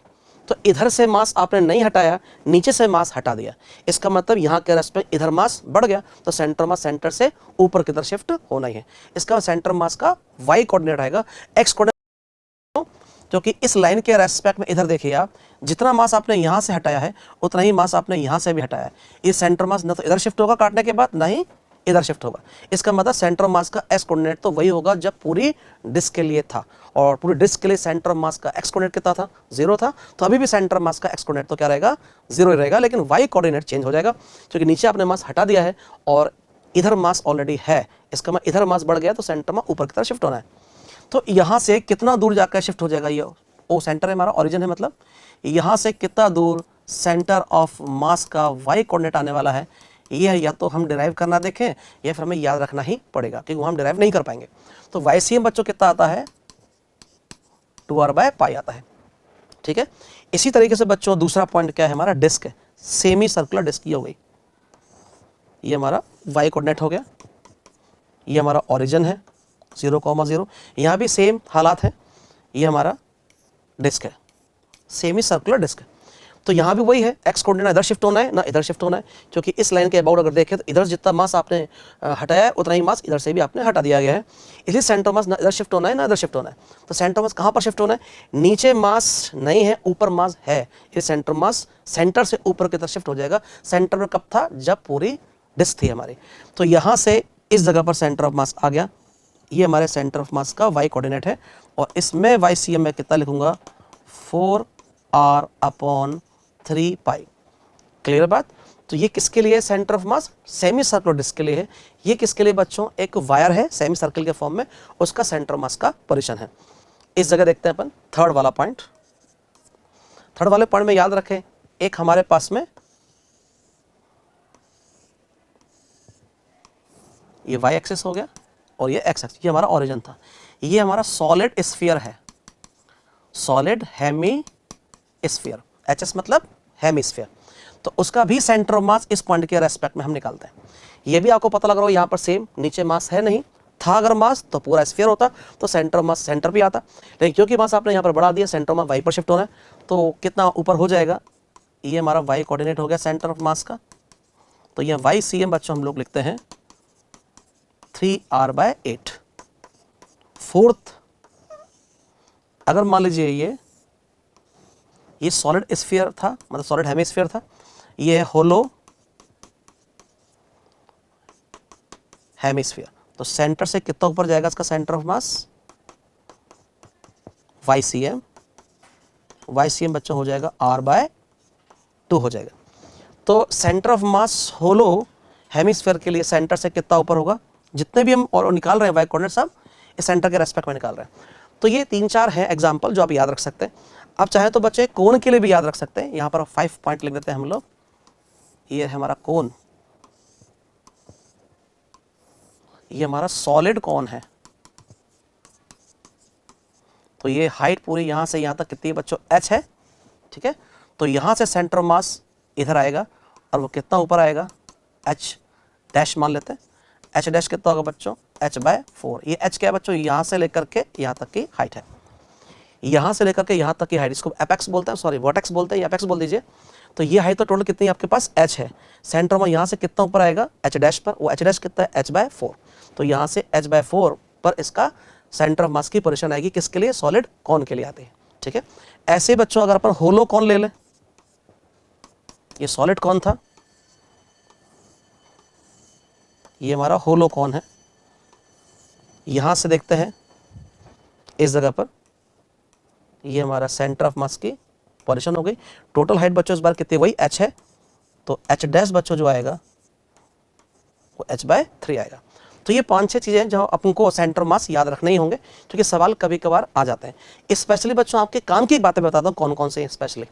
तो इधर से मास आपने नहीं हटाया, नीचे से मास हटा दिया। इसका मतलब यहाँ के रेस्पेक्ट इधर मास बढ़ गया, तो सेंटर मास सेंटर से ऊपर की तरफ शिफ्ट होना ही है। इसका सेंटर मास का वाई कोऑर्डिनेट आएगा, एक्स कोऑर्डिनेट क्योंकि इस लाइन के रेस्पेक्ट में इधर देखिए आप, जितना मास आपने यहाँ से हटाया है उतना ही मास आपने यहाँ से भी हटाया है। ये सेंटर मास न तो इधर शिफ्ट होगा काटने के बाद, ना ही इधर शिफ्ट होगा। इसका मतलब सेंटर मास का एक्स कोऑर्डिनेट तो वही होगा जब पूरी डिस्क के लिए था, और पूरी डिस्क के लिए सेंटर मास का एक्स कोऑर्डिनेट कितना था, 0 था। तो अभी भी सेंटर मास का एक्स कोऑर्डिनेट तो क्या रहेगा, 0 ही रहेगा, लेकिन वाई कोऑर्डिनेट चेंज हो जाएगा क्योंकि नीचे आपने मास हटा दिया है और इधर मास ऑलरेडी है। इसका मतलब इधर मास बढ़ गया तो सेंटर मास ऊपर की तरफ शिफ्ट होना है। तो यहाँ से कितना दूर जाकर शिफ्ट हो जाएगा, ये ओ सेंटर है हमारा, ओरिजिन है, मतलब यहाँ से कितना दूर सेंटर ऑफ मास का वाई कोऑर्डिनेट आने वाला है, ये या तो हम डिराइव करना देखें या फिर हमें याद रखना ही पड़ेगा क्योंकि वो हम डिराइव नहीं कर पाएंगे। तो YCM बच्चों कितना आता है, 2r/π आता है। ठीक है, इसी तरीके से बच्चों दूसरा पॉइंट क्या है हमारा, डिस्क है, सेमी सर्कुलर डिस्क ये हो गई। ये हमारा वाई कोऑर्डिनेट हो गया, ये हमारा ओरिजिन है 0,0, यहाँ भी सेम हालात है, ये हमारा डिस्क है, सेमी सर्कुलर डिस्क है। तो यहाँ भी वही है, एक्स कोऑर्डिनेट इधर शिफ्ट होना है ना इधर शिफ्ट होना है, क्योंकि इस लाइन के अबाउट अगर देखें तो इधर जितना मास आपने हटाया है उतना ही मास इधर से भी आपने हटा दिया गया है। इसलिए सेंटर मास ना इधर शिफ्ट होना है ना इधर शिफ्ट होना है। तो सेंटर मास कहाँ पर शिफ्ट होना है, नीचे मास नहीं है ऊपर मास है, ये सेंटर मास सेंटर से ऊपर की तरफ शिफ्ट हो जाएगा। सेंटर में कब था, जब पूरी डिस्क थी हमारी। तो यहाँ से इस जगह पर सेंटर ऑफ मास आ गया, ये हमारे सेंटर ऑफ मास का वाई कोऑर्डिनेट है, और इसमें YCM में कितना लिखूंगा, 4r/3π। क्लियर बात। तो ये किसके लिए centre of mass, semi circular disc के लिए है। ये किसके लिए बच्चों, एक वायर है सेमी सर्कल के फॉर्म में, उसका सेंटर मास का पोजीशन है। इस जगह देखते हैं अपन थर्ड वाला पॉइंट। थर्ड वाले पॉइंट में याद रखें, एक हमारे पास में ये y एक्सिस हो गया और ये x एक्सिस, ये हमारा ओरिजिन था। ये हमारा सॉलिड स्फीयर है, सॉलिड हेमी स्फीयर, HS मतलब हेमिस्फीयर। तो उसका भी सेंटर ऑफ मास इस पॉइंट के रेस्पेक्ट में हम निकालते हैं। ये भी आपको पता लग रहा हो, यहाँ पर सेम नीचे मास है नहीं था, अगर मास तो पूरा स्फीयर होता तो सेंटर ऑफ मास सेंटर भी आता, लेकिन क्योंकि मास आपने यहाँ पर बढ़ा दिया, सेंटर ऑफ मास वाई पर शिफ्ट होना है, तो कितना ऊपर हो जाएगा, ये हमारा वाई कोऑर्डिनेट हो गया सेंटर ऑफ मास का। तो ये YCM बच्चों हम लोग लिखते हैं 3r/8। फोर्थ, अगर मान लीजिए ये सॉलिड स्फीयर था, मतलब सॉलिड हेमिस्फीयर था, ये होलो हेमिस्फीयर, तो सेंटर से कितना ऊपर जाएगा इसका सेंटर ऑफ मास, YCM बच्चों हो जाएगा r/2 हो जाएगा। तो centre of mass hollow hemisphere के लिए सेंटर से कितना ऊपर होगा, जितने भी हम और निकाल रहे हैं वाई कोऑर्डिनेट सब इस सेंटर के रेस्पेक्ट में निकाल रहे हैं। तो ये 3-4 हैं एग्जांपल जो आप याद रख सकते हैं। आप चाहे तो बच्चे कोण के लिए भी याद रख सकते हैं, यहाँ पर 5 पॉइंट लिख देते हैं हम लोग। ये है हमारा कोण, ये हमारा सॉलिड कोण है। तो ये हाइट पूरी यहाँ से यहाँ तक कितनी है बच्चों, h है। ठीक है, तो यहाँ से सेंटर मास इधर आएगा और वो कितना ऊपर आएगा, h डैश मान लेते हैं। h डैश कितना होगा बच्चों, h/4। ये h क्या है बच्चों, यहाँ से लेकर के यहाँ तक की हाइट है, यहाँ से लेकर के यहाँ तक की हाइट, इसको एपेक्स बोलते हैं, सॉरी वर्टेक्स बोलते हैं, एपेक्स बोल दीजिए। तो ये हाइट तो टोटल कितनी आपके पास h है, सेंटर में यहाँ से कितना ऊपर आएगा h डैश पर, वो h डैश कितना है h/4। तो यहाँ से h/4 पर इसका सेंटर ऑफ मास की पोजीशन आएगी, किसके लिए, सॉलिड कोन के लिए आती है। ठीक है, ऐसे बच्चों अगर अपन होलो कोन ले लें, ये सॉलिड कोन था, ये हमारा होलो कोन है। यहां से देखते हैं इस जगह पर, ये हमारा सेंटर ऑफ मास की पोजीशन हो गई। टोटल हाइट बच्चों इस बार कितनी, वही h है, तो h डैश बच्चों जो आएगा वो h/3 आएगा। तो ये 5-6 चीजें जो अपन को सेंटर मास याद रखने ही होंगे, क्योंकि सवाल कभी कभार आ जाते हैं। स्पेशली बच्चों आपके काम की बातें बताता हूँ कौन कौन से स्पेशली।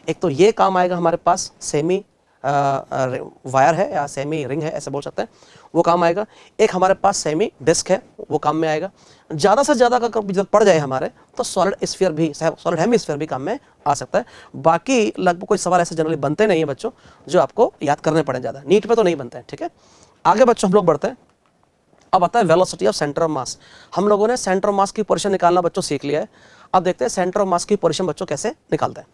एक तो ये काम आएगा हमारे पास, सेमी वायर है या सेमी रिंग है ऐसे बोल सकते हैं, वो काम आएगा। एक हमारे पास सेमी डिस्क है, वो काम में आएगा। ज़्यादा से ज़्यादा अगर जब पड़ जाए हमारे तो सॉलिड स्फीयर भी, सॉलिड हेमिस्फीयर भी काम में आ सकता है। बाकी लगभग कोई सवाल ऐसे जनरली बनते नहीं है बच्चों जो आपको याद करने पड़े, ज़्यादा नीट पे तो नहीं बनते हैं। ठीक है, आगे बच्चों हम लोग बढ़ते हैं। अब आता है वेलोसिटी ऑफ सेंटर ऑफ मास। हम लोगों ने सेंटर ऑफ मास की पोजीशन निकालना बच्चों सीख लिया है। अब देखते हैं सेंटर ऑफ मास की पोजीशन बच्चों कैसे निकालते हैं।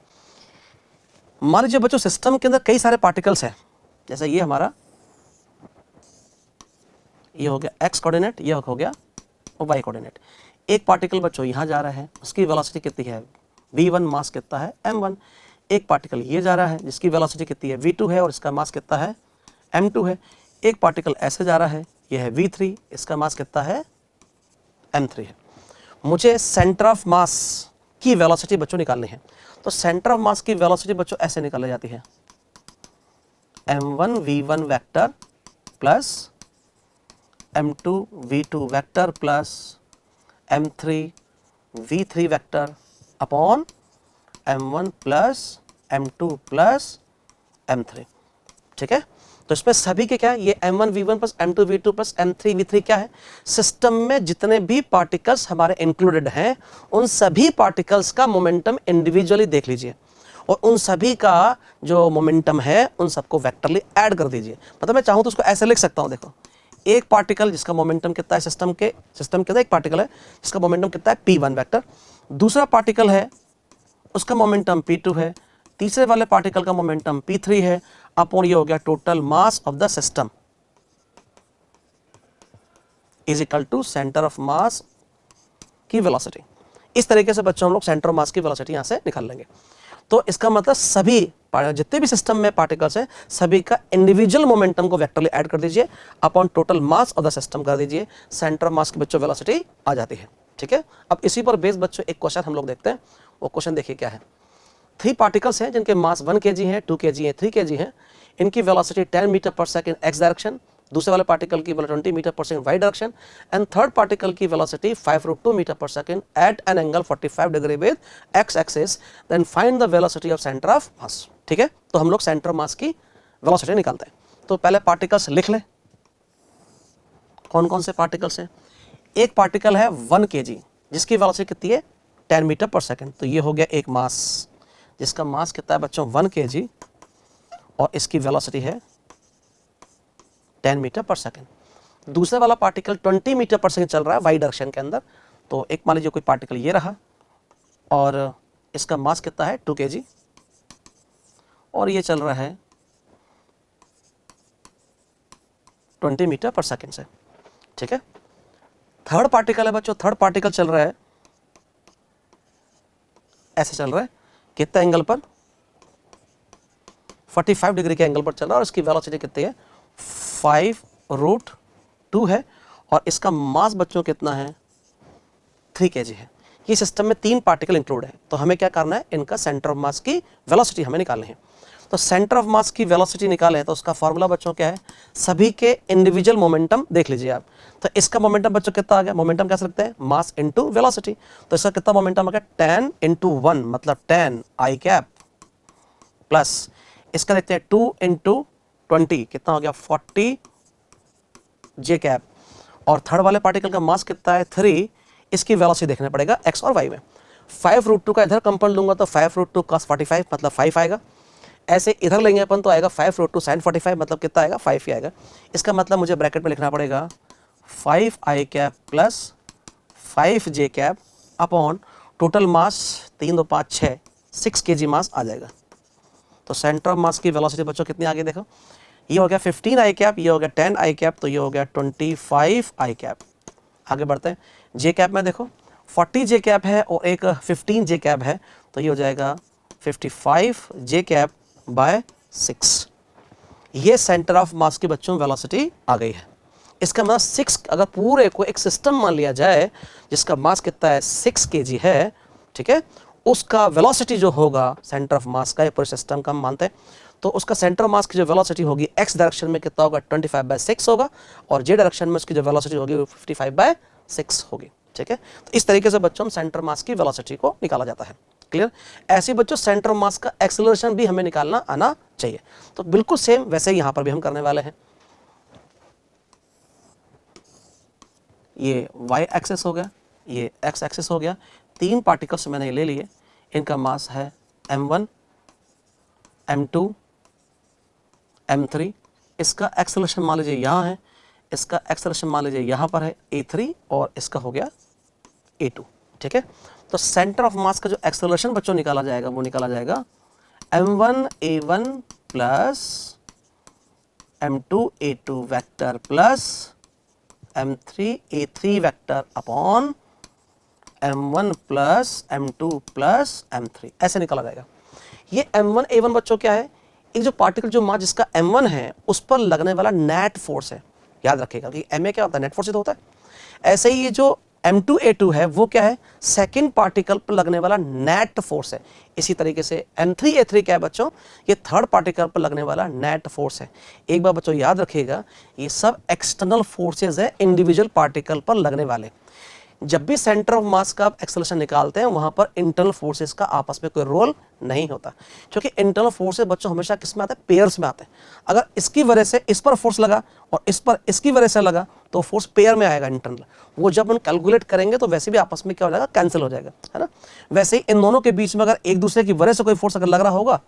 मान लीजिए बच्चों सिस्टम के अंदर कई सारे पार्टिकल्स हैं, जैसे ये हमारा, ये हो गया एक्स कोऑर्डिनेट, ये हो गया वाई कोऑर्डिनेट। एक पार्टिकल बच्चों यहाँ जा रहा है, उसकी वेलोसिटी कितनी है v1, मास कितना है m1। एक पार्टिकल ये जा रहा है जिसकी वेलोसिटी कितनी है v2 है और इसका मास कितना है m2 है। एक पार्टिकल ऐसे जा रहा है, ये है v3, इसका मास कितना है m3 है। मुझे सेंटर ऑफ मास की वेलोसिटी बच्चों निकालनी है। तो सेंटर ऑफ मास की वेलोसिटी बच्चों ऐसे निकाली जाती है, m1 v1 vector plus m2 v2 vector plus m3 v3 vector upon m1 plus m2 plus m3। ठीक है, तो इसमें सभी के क्या है, ये m1 v1 plus m2 v2 plus m3 v3 क्या है, सिस्टम में जितने भी पार्टिकल्स हमारे इंक्लूडेड हैं उन सभी पार्टिकल्स का मोमेंटम इंडिविजुअली देख लीजिए और उन सभी का जो मोमेंटम है उन सबको वेक्टरली ऐड कर दीजिए। मतलब मैं चाहूँ तो उसको ऐसे लिख सकता हूँ, देखो एक पार्टिकल जिसका मोमेंटम कितना है, सिस्टम के अंदर एक पार्टिकल है जिसका मोमेंटम कितना है p1 वेक्टर, दूसरा पार्टिकल है उसका मोमेंटम p2 है, तीसरे वाले पार्टिकल का मोमेंटम p3 है, अपॉन ये हो गया total mass of the system is equal to centre of mass की वेलोसिटी। इस तरीके से बच्चों हम लोग सेंटर ऑफ मास की वेलोसिटी यहां से निकाल लेंगे। तो इसका मतलब सभी जितने भी सिस्टम में पार्टिकल्स हैं सभी का इंडिविजुअल मोमेंटम को वेक्टरली ऐड कर दीजिए upon total mass of the system कर दीजिए, सेंटर ऑफ मास की बच्चों वेलोसिटी आ जाती है। ठीक है, अब इसी पर बेस बच्चों एक क्वेश्चन हम लोग देखते हैं। वो क्वेश्चन देखिए क्या है। 3 पार्टिकल्स हैं जिनके मास 1 kg है, 2 kg है, 3 kg है। इनकी वेलोसिटी 10 मीटर पर सेकंड एक्स डायरेक्शन, दूसरे वाले पार्टिकल की 20 मीटर पर second y direction and third particle की वेलोसिटी 5√2 मीटर पर second at an angle 45 degree with x axis. Then find the velocity of centre of mass. ठीक है, तो हम लोग सेंटर ऑफ मास की वेलोसिटी निकालते हैं। तो पहले पार्टिकल्स लिख लें, कौन कौन से पार्टिकल्स हैं। एक पार्टिकल है 1 kg जिसकी वेलोसिटी कितनी है 10 मीटर पर सेकंड, तो ये हो गया एक मास जिसका मास कितना है बच्चों 1 kg और इसकी वेलोसिटी है 10 मीटर पर सेकंड। दूसरे वाला पार्टिकल 20 मीटर पर सेकंड चल रहा है वाई डायरेक्शन के अंदर, तो एक मान लीजिए कोई पार्टिकल ये रहा और इसका मास कितना है 2 kg और ये चल रहा है 20 मीटर पर सेकंड से। ठीक है, थर्ड पार्टिकल है बच्चों, थर्ड पार्टिकल चल रहा है ऐसे चल रहा है, कितना एंगल पर 45 डिग्री के एंगल पर चल रहा है और इसकी वेलोसिटी कितनी है 5√2 है और इसका मास बच्चों कितना है 3 kg है। ये सिस्टम में 3 पार्टिकल इंक्लूड है, तो हमें क्या करना है, इनका सेंटर ऑफ मास की वेलोसिटी हमें निकालनी है। तो सेंटर ऑफ मास की वेलोसिटी निकाले तो उसका फॉर्मूला बच्चों क्या है, सभी के इंडिविजुअल मोमेंटम देख लीजिए आप। तो इसका मोमेंटम बच्चों कितना आ गया, मोमेंटम कैसे लिखते हैं, मास इनटू वेलोसिटी। तो इसका कितना मोमेंटम आ गया 10 × 1 मतलब 10 आई कैप प्लस इसका देखते हैं 2 × 20 कितना हो गया 40 जे कैप और थर्ड वाले पार्टिकल का मास कितना है 3, इसकी वेलोसिटी देखना पड़ेगा x और y में। 5√2 का इधर कंपाउंड लूंगा तो 5√2 cos 45 मतलब 5 आएगा, ऐसे इधर लेंगे अपन तो आएगा 5√2 sin 45 मतलब कितना आएगा 5 ही आएगा। इसका मतलब मुझे ब्रैकेट में लिखना पड़ेगा 5i cap plus 5j cap upon total मास 3 2 5 6 6 kg मास आ जाएगा। तो सेंटर ऑफ मास की वेलोसिटी बच्चों कितनी आ गई देखो, ये हो गया 15i कैप, ये हो गया 10i कैप, तो ये हो गया 25i कैप। आगे बढ़ते हैं, जे कैप में देखो 40j कैप है और एक 15j कैप है, तो ये हो जाएगा 55j कैप बाय 6। ये सेंटर ऑफ मास की बच्चों वेलोसिटी आ गई है। इसका मतलब 6, अगर पूरे को एक सिस्टम मान लिया जाए जिसका मास कितना है 6 kg है, ठीक है, उसका वेलोसिटी जो होगा सेंटर ऑफ मास का, ये पूरे सिस्टम का हम मानते हैं, तो उसका सेंटर ऑफ मास की जो वेलोसिटी होगी एक्स डायरेक्शन में कितना होगा 25/6 होगा और जे डायरेक्शन में उसकी जो वेलोसिटी होगी वो 55/6 होगी। ठीक है, तो इस तरीके से बच्चों सेंटर मास की वेलोसिटी को निकाला जाता है। क्लियर, ऐसे बच्चों सेंटर मास का एक्सेलरेशन भी हमें निकालना आना चाहिए। तो बिल्कुल सेम वैसे ही यहां पर भी हम करने वाले हैं। ये y एक्सिस हो गया, ये x एक्सिस हो गया, 3 पार्टिकल्स मैंने ले लिए, इनका मास है m1 m2 m3। इसका एक्सेलरेशन मान लीजिए यहाँ है, इसका एक्सेलरेशन मान लीजिए यहाँ पर है a3 और इसका हो गया a2। ठीक है, तो सेंटर ऑफ मास का जो एक्सेलरेशन बच्चों निकाला जाएगा वो निकाला जाएगा m1 a1 plus m2 a2 vector plus m3 a3 vector upon m1 plus m2 plus m3 ऐसे निकाला जाएगा। ये m1 a1 बच्चों क्या है, एक जो पार्टिकल जो मास जिसका m1 है उस पर लगने वाला नेट फोर्स है। याद रखिएगा कि ma क्या होता है, नेट फोर्स ही तो होता है। ऐसे ही ये जो m2 a2 है वो क्या है, सेकंड पार्टिकल पर लगने वाला नेट फोर्स है। इसी तरीके से m3 a3 क्या है बच्चों, ये थर्ड पार्टिकल पर लगने वाला नेट फोर्स है। एक बार बच्चों याद रखिएगा, ये सब एक्सटर्नल फोर्सेस है इंडिविजुअल पार्टिकल पर लगने वाले। जब भी सेंटर ऑफ मास का आप एक्सेलरेशन निकालते हैं वहां पर इंटरनल फोर्सेस का आपस में कोई रोल नहीं होता, क्योंकि इंटरनल फोर्सेस बच्चों हमेशा किस में आते हैं, पेयर्स में आते हैं। अगर इसकी वजह से इस पर फोर्स लगा और इस पर इसकी वजह से लगा तो फोर्स पेयर में आएगा इंटरनल। वो जब हम कैलकुलेट करेंगे तो वैसे भी आपस में क्या हो जाएगा, कैंसिल हो जाएगा, है ना। वैसे ही इन दोनों के बीच में अगर एक दूसरे की वजह से कोई फोर्स अगर लग रहा होगा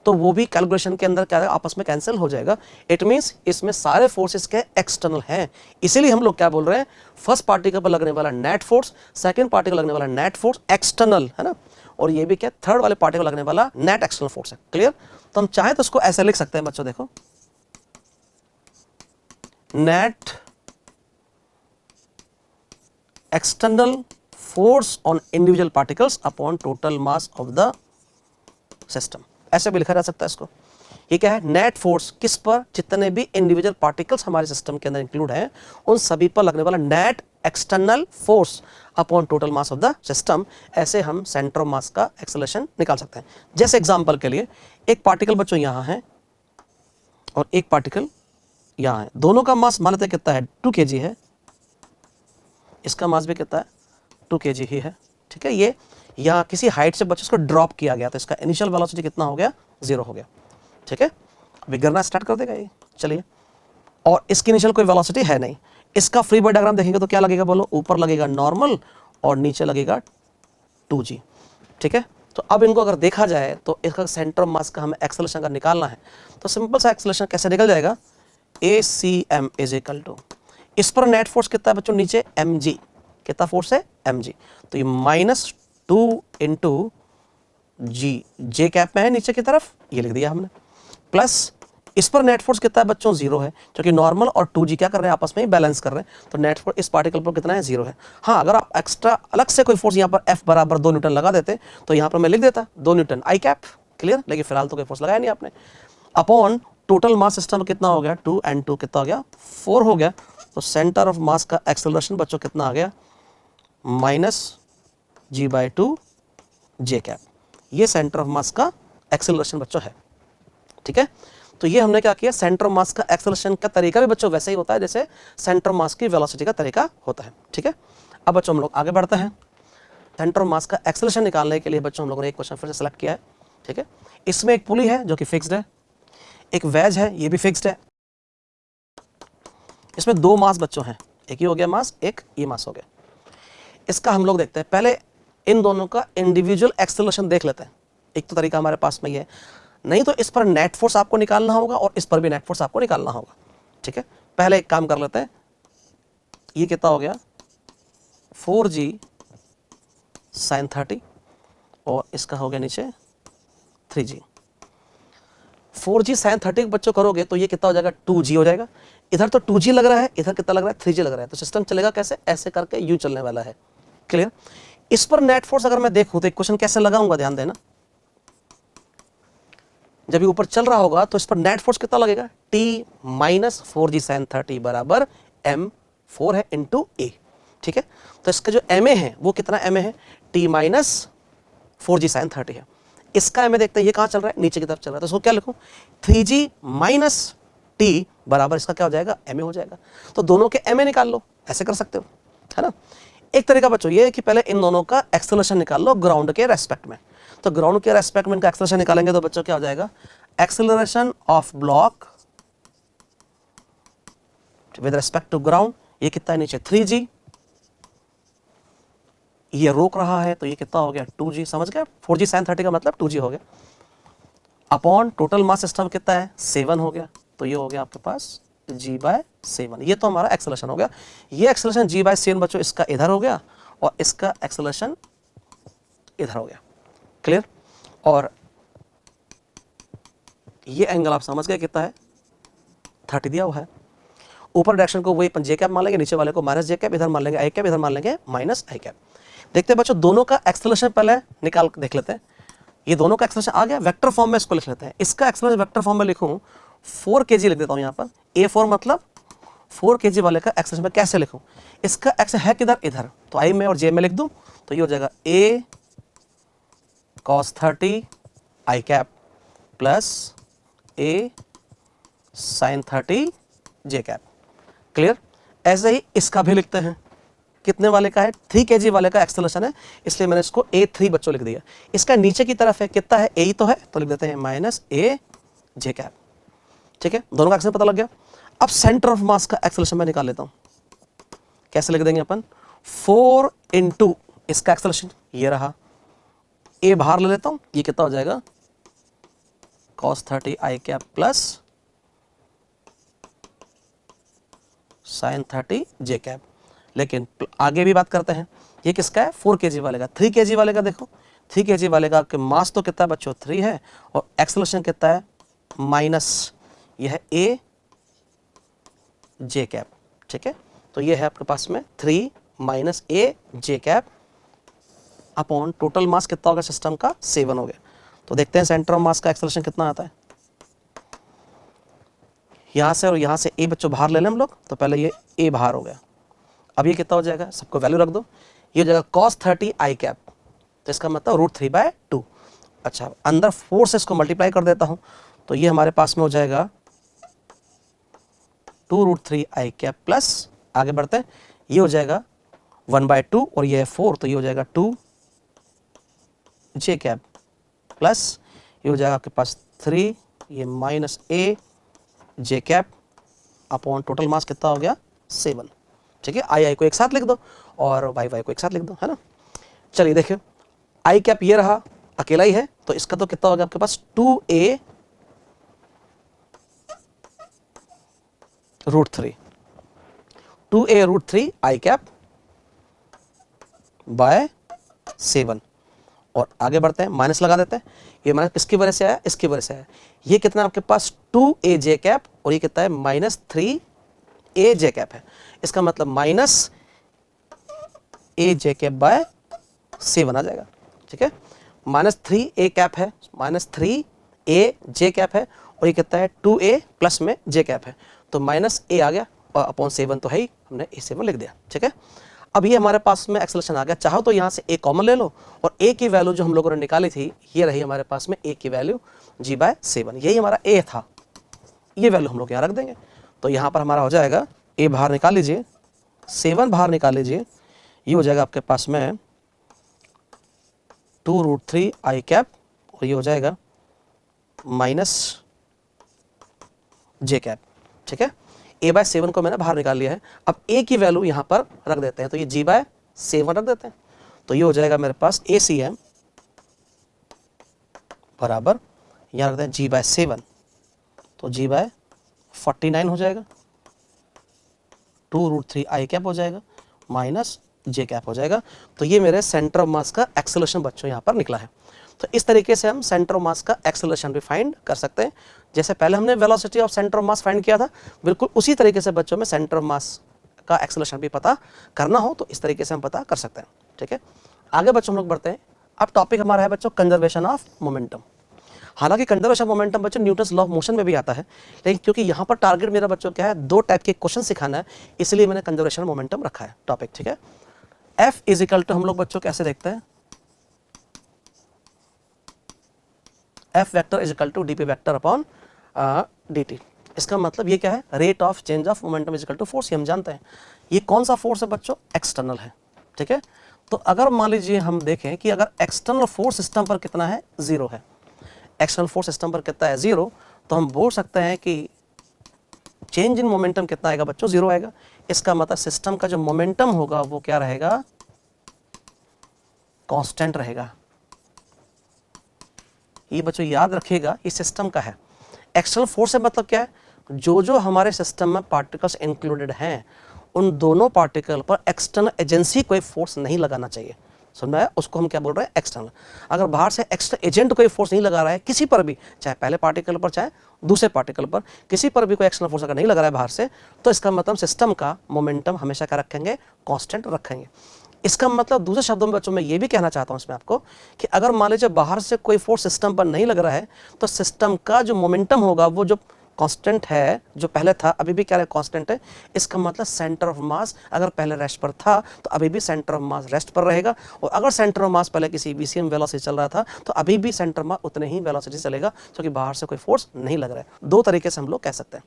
तो वो भी कैलकुलेशन के अंदर क्या है, आपस में कैंसिल हो जाएगा। इट मींस इसमें सारे फोर्सेस के एक्सटर्नल हैं। इसीलिए हम लोग क्या बोल रहे हैं, फर्स्ट पार्टिकल पर लगने वाला नेट फोर्स, सेकंड पार्टिकल लगने वाला नेट फोर्स एक्सटर्नल, है ना, और ये भी क्या, थर्ड वाले पार्टिकल लगने वाला नेट एक्सटर्नल फोर्स है। क्लियर। तो हम चाहे तो इसको ऐसे लिख सकते हैं बच्चों, देखो net external force on individual particles upon total mass of the system, ऐसे भी लिखा जा सकता है इसको। ये क्या है, नेट फोर्स किस पर, जितने भी इंडिविजुअल पार्टिकल्स हमारे सिस्टम के अंदर इंक्लूड हैं उन सभी पर लगने वाला net external force upon total mass of the system. ऐसे हम सेंटर ऑफ मास का एक्सेलरेशन निकाल सकते हैं। जैसे एग्जांपल के लिए एक पार्टिकल बच्चों यहां है और एक पार्टिकल यहां है, दोनों का मास मान लेते हैं कितना है, 2 kg है, इसका मास भी कितना है, 2 kg ही है, ठीक है। ये या किसी हाइट से बच्चे उसको ड्रॉप किया गया तो इसका इनिशियल वेलोसिटी कितना हो गया, 0 हो गया, ठीक है। अभी गिरना स्टार्ट कर देगा ये, चलिए, और इसकी इनिशियल कोई वेलोसिटी है नहीं। इसका फ्री बॉडी डायग्राम देखेंगे तो क्या लगेगा बोलो, ऊपर लगेगा नॉर्मल और नीचे लगेगा 2g, ठीक है। तो अब इनको अगर देखा जाए तो इसका सेंटर ऑफ मास का हमें एक्सेलरेशन अगर निकालना है तो सिंपल सा एक्सेलरेशन कैसे निकल जाएगा, ACM इज इक्वल टू, इस पर नेट फोर्स कितना है बच्चों, नीचे mg, कितना फोर्स है, mg, तो ये -2 इंटू जी, जे कैप में है नीचे की तरफ, ये लिख दिया हमने, प्लस इस पर नेट फोर्स कितना है बच्चों, 0 है, क्योंकि नॉर्मल और 2g क्या कर रहे हैं, आपस में बैलेंस कर रहे हैं, तो नेट फोर्स इस पार्टिकल पर कितना है, 0 है। हाँ, अगर आप एक्स्ट्रा अलग से कोई फोर्स यहाँ पर F बराबर 2 न्यूटन लगा देते तो यहाँ पर मैं लिख देता 2 न्यूटन आई कैप, क्लियर। लेकिन फिलहाल तो कोई फोर्स लगाया नहीं आपने। अपॉन टोटल मास सिस्टम कितना हो गया, 2 and 2 कितना हो गया, 4 हो गया। तो सेंटर ऑफ मास का एक्सेलरेशन बच्चों कितना आ गया, -g/2 जे कैप। ये सेंटर ऑफ मास का एक्सेलरेशन बच्चों है, ठीक है। तो ये हमने क्या किया, सेंटर ऑफ मास का एक्सेलरेशन का तरीका भी बच्चों वैसे ही होता है जैसे सेंटर ऑफ मास की वेलोसिटी का तरीका होता है, ठीक है। अब बच्चों हम लोग आगे बढ़ते हैं। सेंटर ऑफ मास का एक्सेलरेशन निकालने के लिए बच्चों हम लोगों ने एक क्वेश्चन फिर से सेलेक्ट किया है, ठीक है। इसमें एक पुली है जो कि फिक्स्ड है, एक वेज है ये भी फिक्स्ड है। इसमें 2 मास बच्चों हैं, एक ही हो गया मास, एक ये मास हो गया। इसका हम लोग देखते हैं, पहले इन दोनों का इंडिविजुअल एक्सेलरेशन देख लेते हैं। एक तो तरीका हमारे पास में ये है, नहीं तो इस पर नेट फोर्स आपको निकालना होगा और इस पर भी नेट फोर्स आपको निकालना होगा, ठीक है। पहले एक काम कर लेते हैं, ये कितना हो गया 4g sin 30 और इसका हो गया नीचे 3g। 4g sin 30 बच्चों करोगे तो ये कितना हो जाएगा, 2g हो जाएगा। इधर तो 2g लग रहा है, इधर कितना लग रहा है, 3g लग रहा है। तो सिस्टम चलेगा कैसे, ऐसे करके यूं चलने वाला है, क्लियर। इस पर नेट फोर्स अगर मैं देखूं तो इक्वेशन कैसे लगाऊंगा, ध्यान देना। जब ये ऊपर चल रहा होगा तो इस पर नेट फोर्स कितना लगेगा, t माइनस 4g sin 30 बराबर m4 है इंटू a, ठीक है। तो इसका जो ma है वो कितना ma है, t माइनस 4g sin 30 है। इसका ma देखते हैं, ये कहाँ चल रहा है, नीचे की तरफ चल रहा है, तो इसको क्या लिखूं, 3g माइनस t बराबर इसका क्या हो जाएगा, ma हो जाएगा। तो दोनों के ma निकाल लो, ऐसे कर सकते हो, है ना। एक तरीका बच्चों ये है कि पहले इन दोनों का एक्सेलरेशन निकाल लो ग्राउंड के रेस्पेक्ट में। तो ग्राउंड के रेस्पेक्ट में इनका एक्सेलरेशन निकालेंगे तो बच्चों क्या हो जाएगा, acceleration of block with respect to ground, ये कितना है नीचे 3g, ये रोक रहा है तो ये कितना हो गया 2g, समझ गए। 4g sin 30 का मतलब 2g हो गया, अपॉन टोटल मास सिस्टम कितना है 7 हो गया, तो ये हो गया आपके पास g/7। ये तो हमारा एक्सेलरेशन हो गया। ये एक्सेलरेशन g/7 बच्चों इसका इधर हो गया और इसका एक्सेलरेशन इधर हो गया, क्लियर। और ये एंगल आप समझ गए कितना है, 30 दिया हुआ है। ऊपर डायरेक्शन को वही जे कैप मान लेंगे, नीचे वाले को माइनस जे कैप, इधर मान लेंगे आई कैप, इधर मान लेंगे माइनस आई कैप। देखते हैं बच्चों, दोनों का एक्सेलरेशन पहले निकाल के देख लेते हैं। ये दोनों का एक्सेलरेशन आ गया, वेक्टर फॉर्म में इसको लिख लेते हैं। इसका एक्सेलरेशन वेक्टर फॉर्म में लिखूं 4 kg लिख देता हूं यहाँ पर। A4 मतलब 4 kg वाले का एक्सेलरेशन में कैसे लिखूं, इसका एक्स है किधर, इधर, तो आई में और जे में लिख दूं, तो ये हो जाएगा A cos 30 I cap plus A sin 30 J cap. Clear. ऐसे ही इसका भी लिखते हैं, कितने वाले का है, 3 kg वाले का एक्सेलरेशन है, इसलिए मैंने इसको A3 बच्चों लिख दिया। इसका नीचे की तरफ है, कितना है, A ही तो है, तो लिख देते हैं माइनस A J कैप। ठीक है, दोनों का एक्सेलरेशन पता लग गया। अब सेंटर ऑफ मास का एक्सेलरेशन मैं निकाल लेता हूं, कैसे लिख देंगे अपन, 4 इंटू इसका एक्सेलरेशन ये रहा, A बाहर ले लेता हूं, ये कितना हो जाएगा cos 30 I cap plus sin 30 J cap. लेकिन आगे भी बात करते हैं, ये किसका है, 4 kg वाले का। 3 kg वाले का देखो, 3 kg वाले का मास तो कितना है बच्चों, 3 है, और एक्सेलरेशन कितना है, माइनस, ये है A J कैप। ठीक है, तो ये है आपके पास में 3 minus A J cap upon total मास कितना होगा सिस्टम का, 7 हो गया। तो देखते हैं सेंटर ऑफ मास का एक्सेलरेशन कितना आता है। यहाँ से और यहाँ से A बच्चों बाहर ले लें हम लोग, तो पहले ये A बाहर हो गया। अब ये कितना हो जाएगा, सबको वैल्यू रख दो, ये हो जाएगा cos 30 I कैप, तो इसका मतलब √3/2। अच्छा, अंदर 4 से इसको मल्टीप्लाई कर देता हूँ, तो ये हमारे पास में हो जाएगा 2√3 I कैप प्लस, आगे बढ़ते हैं, ये हो जाएगा 1/2 और ये है 4, तो ये हो जाएगा 2 J कैप प्लस, ये हो जाएगा आपके पास 3, ये minus A J cap upon total मास कितना हो गया, 7। ठीक है, आई को एक साथ लिख दो और वाई को एक साथ लिख दो, है ना। चलिए देखिए, आई कैप ये रहा, अकेला ही है, तो इसका तो कितना हो गया आपके पास 2A √3, 2A √3 I cap by 7। और आगे बढ़ते हैं, माइनस लगा देते हैं, ये माइनस किसकी वजह से आया, इसकी वजह से आया। ये कितना आपके पास 2A J कैप, और ये कितना है माइनस 3A J कैप है, इसका मतलब minus A J cap by 7 आ जाएगा। ठीक है, माइनस 3A कैप है, माइनस 3A J कैप है, और ये कितना है 2A प्लस में J कैप है, तो माइनस A आ गया, और अपॉन 7 तो है ही, हमने A7 लिख दिया। ठीक है, अब ये हमारे पास में एक्सेलरेशन आ गया। चाहो तो यहाँ से A कॉमन ले लो, और A की वैल्यू जो हम लोगों ने निकाली थी, ये रही हमारे पास में A की वैल्यू G/7, यही हमारा A था, ये वैल्यू हम लोग यहाँ रख देंगे। तो यहाँ पर हमारा हो जाएगा, A बाहर निकाल लीजिए, 7 बाहर निकाल लीजिए, ये हो जाएगा आपके पास में 2√3 I कैप, और ये हो जाएगा माइनस J कैप। ठीक है, A/7 को मैंने बाहर निकाल लिया है। अब A की वैल्यू यहाँ पर रख देते हैं, तो ये G/7 रख देते हैं, तो ये हो जाएगा मेरे पास ACM बराबर, यहाँ रखते हैं G/7, तो G/49 हो जाएगा, 2√3 I कैप हो जाएगा माइनस J कैप हो जाएगा। तो ये मेरे सेंटर ऑफ मास का एक्सेलरेशन बच्चों यहाँ पर निकला है। तो इस तरीके से हम सेंटर ऑफ मास का एक्सेलरेशन भी फाइंड कर सकते हैं। जैसे पहले हमने velocity of centre of mass find किया था, बिल्कुल उसी तरीके से बच्चों में सेंटर ऑफ मास का एक्सेलरेशन भी पता करना हो तो इस तरीके से हम पता कर सकते हैं। ठीक है, आगे बच्चों हम लोग बढ़ते हैं। अब टॉपिक हमारा है बच्चों कंजर्वेशन ऑफ मोमेंटम। हालांकि कंजर्वेशन ऑफ मोमेंटम बच्चों न्यूटन्स लॉ ऑफ मोशन में भी आता है, लेकिन क्योंकि यहाँ पर टारगेट मेरा बच्चों क्या है, 2 टाइप के क्वेश्चन सिखाना है, इसलिए मैंने कंजर्वेशन ऑफ मोमेंटम रखा है टॉपिक। ठीक है, F इजिकल टू हम लोग बच्चों कैसे देखते हैं, F vector is equal to dp vector upon dt। इसका मतलब ये क्या है, rate of change of momentum is equal to force, ये हम जानते हैं। ये कौन सा फोर्स है बच्चों, एक्सटर्नल है। ठीक है, तो अगर मान लीजिए हम देखें कि अगर एक्सटर्नल फोर्स सिस्टम पर कितना है, 0 है, एक्सटर्नल फोर्स सिस्टम पर कितना है, 0, तो हम बोल सकते हैं कि चेंज इन मोमेंटम कितना आएगा बच्चों, 0 आएगा। इसका मतलब सिस्टम का जो मोमेंटम होगा वो क्या रहेगा, कांस्टेंट रहेगा। ये बच्चों याद रखिएगा, ये सिस्टम का है। एक्सटर्नल फोर्स से मतलब क्या है, जो हमारे सिस्टम में पार्टिकल्स इंक्लूडेड हैं, उन दोनों पार्टिकल पर एक्सटर्नल एजेंसी कोई फोर्स नहीं लगाना चाहिए। समझ आया, उसको हम क्या बोल रहे हैं, एक्सटर्नल। अगर बाहर से एक्सटर्नल एजेंट कोई फोर्स नहीं लगा रहा है किसी पर भी, चाहे पहले पार्टिकल पर चाहे दूसरे पार्टिकल पर, किसी पर भी कोई एक्सटर्नल फोर्स अगर नहीं लगा रहा है बाहर से, तो इसका मतलब सिस्टम का मोमेंटम हमेशा क्या रखेंगे, कांस्टेंट रखेंगे। इसका मतलब दूसरे शब्दों में बच्चों मैं ये भी कहना चाहता हूँ इसमें आपको कि अगर मान लीजिए बाहर से कोई फोर्स सिस्टम पर नहीं लग रहा है तो सिस्टम का जो मोमेंटम होगा वो जो कांस्टेंट है, जो पहले था अभी भी क्या है, कांस्टेंट है। इसका मतलब सेंटर ऑफ मास अगर पहले रेस्ट पर था तो अभी भी सेंटर ऑफ मास रेस्ट पर रहेगा, और अगर सेंटर ऑफ मास पहले किसी VCM वेलोसिटी चल रहा था तो अभी भी सेंटर ऑफ मास उतने ही वेलोसिटी चलेगा, क्योंकि बाहर से कोई फोर्स नहीं लग रहा है। दो तरीके से हम लोग कह सकते हैं।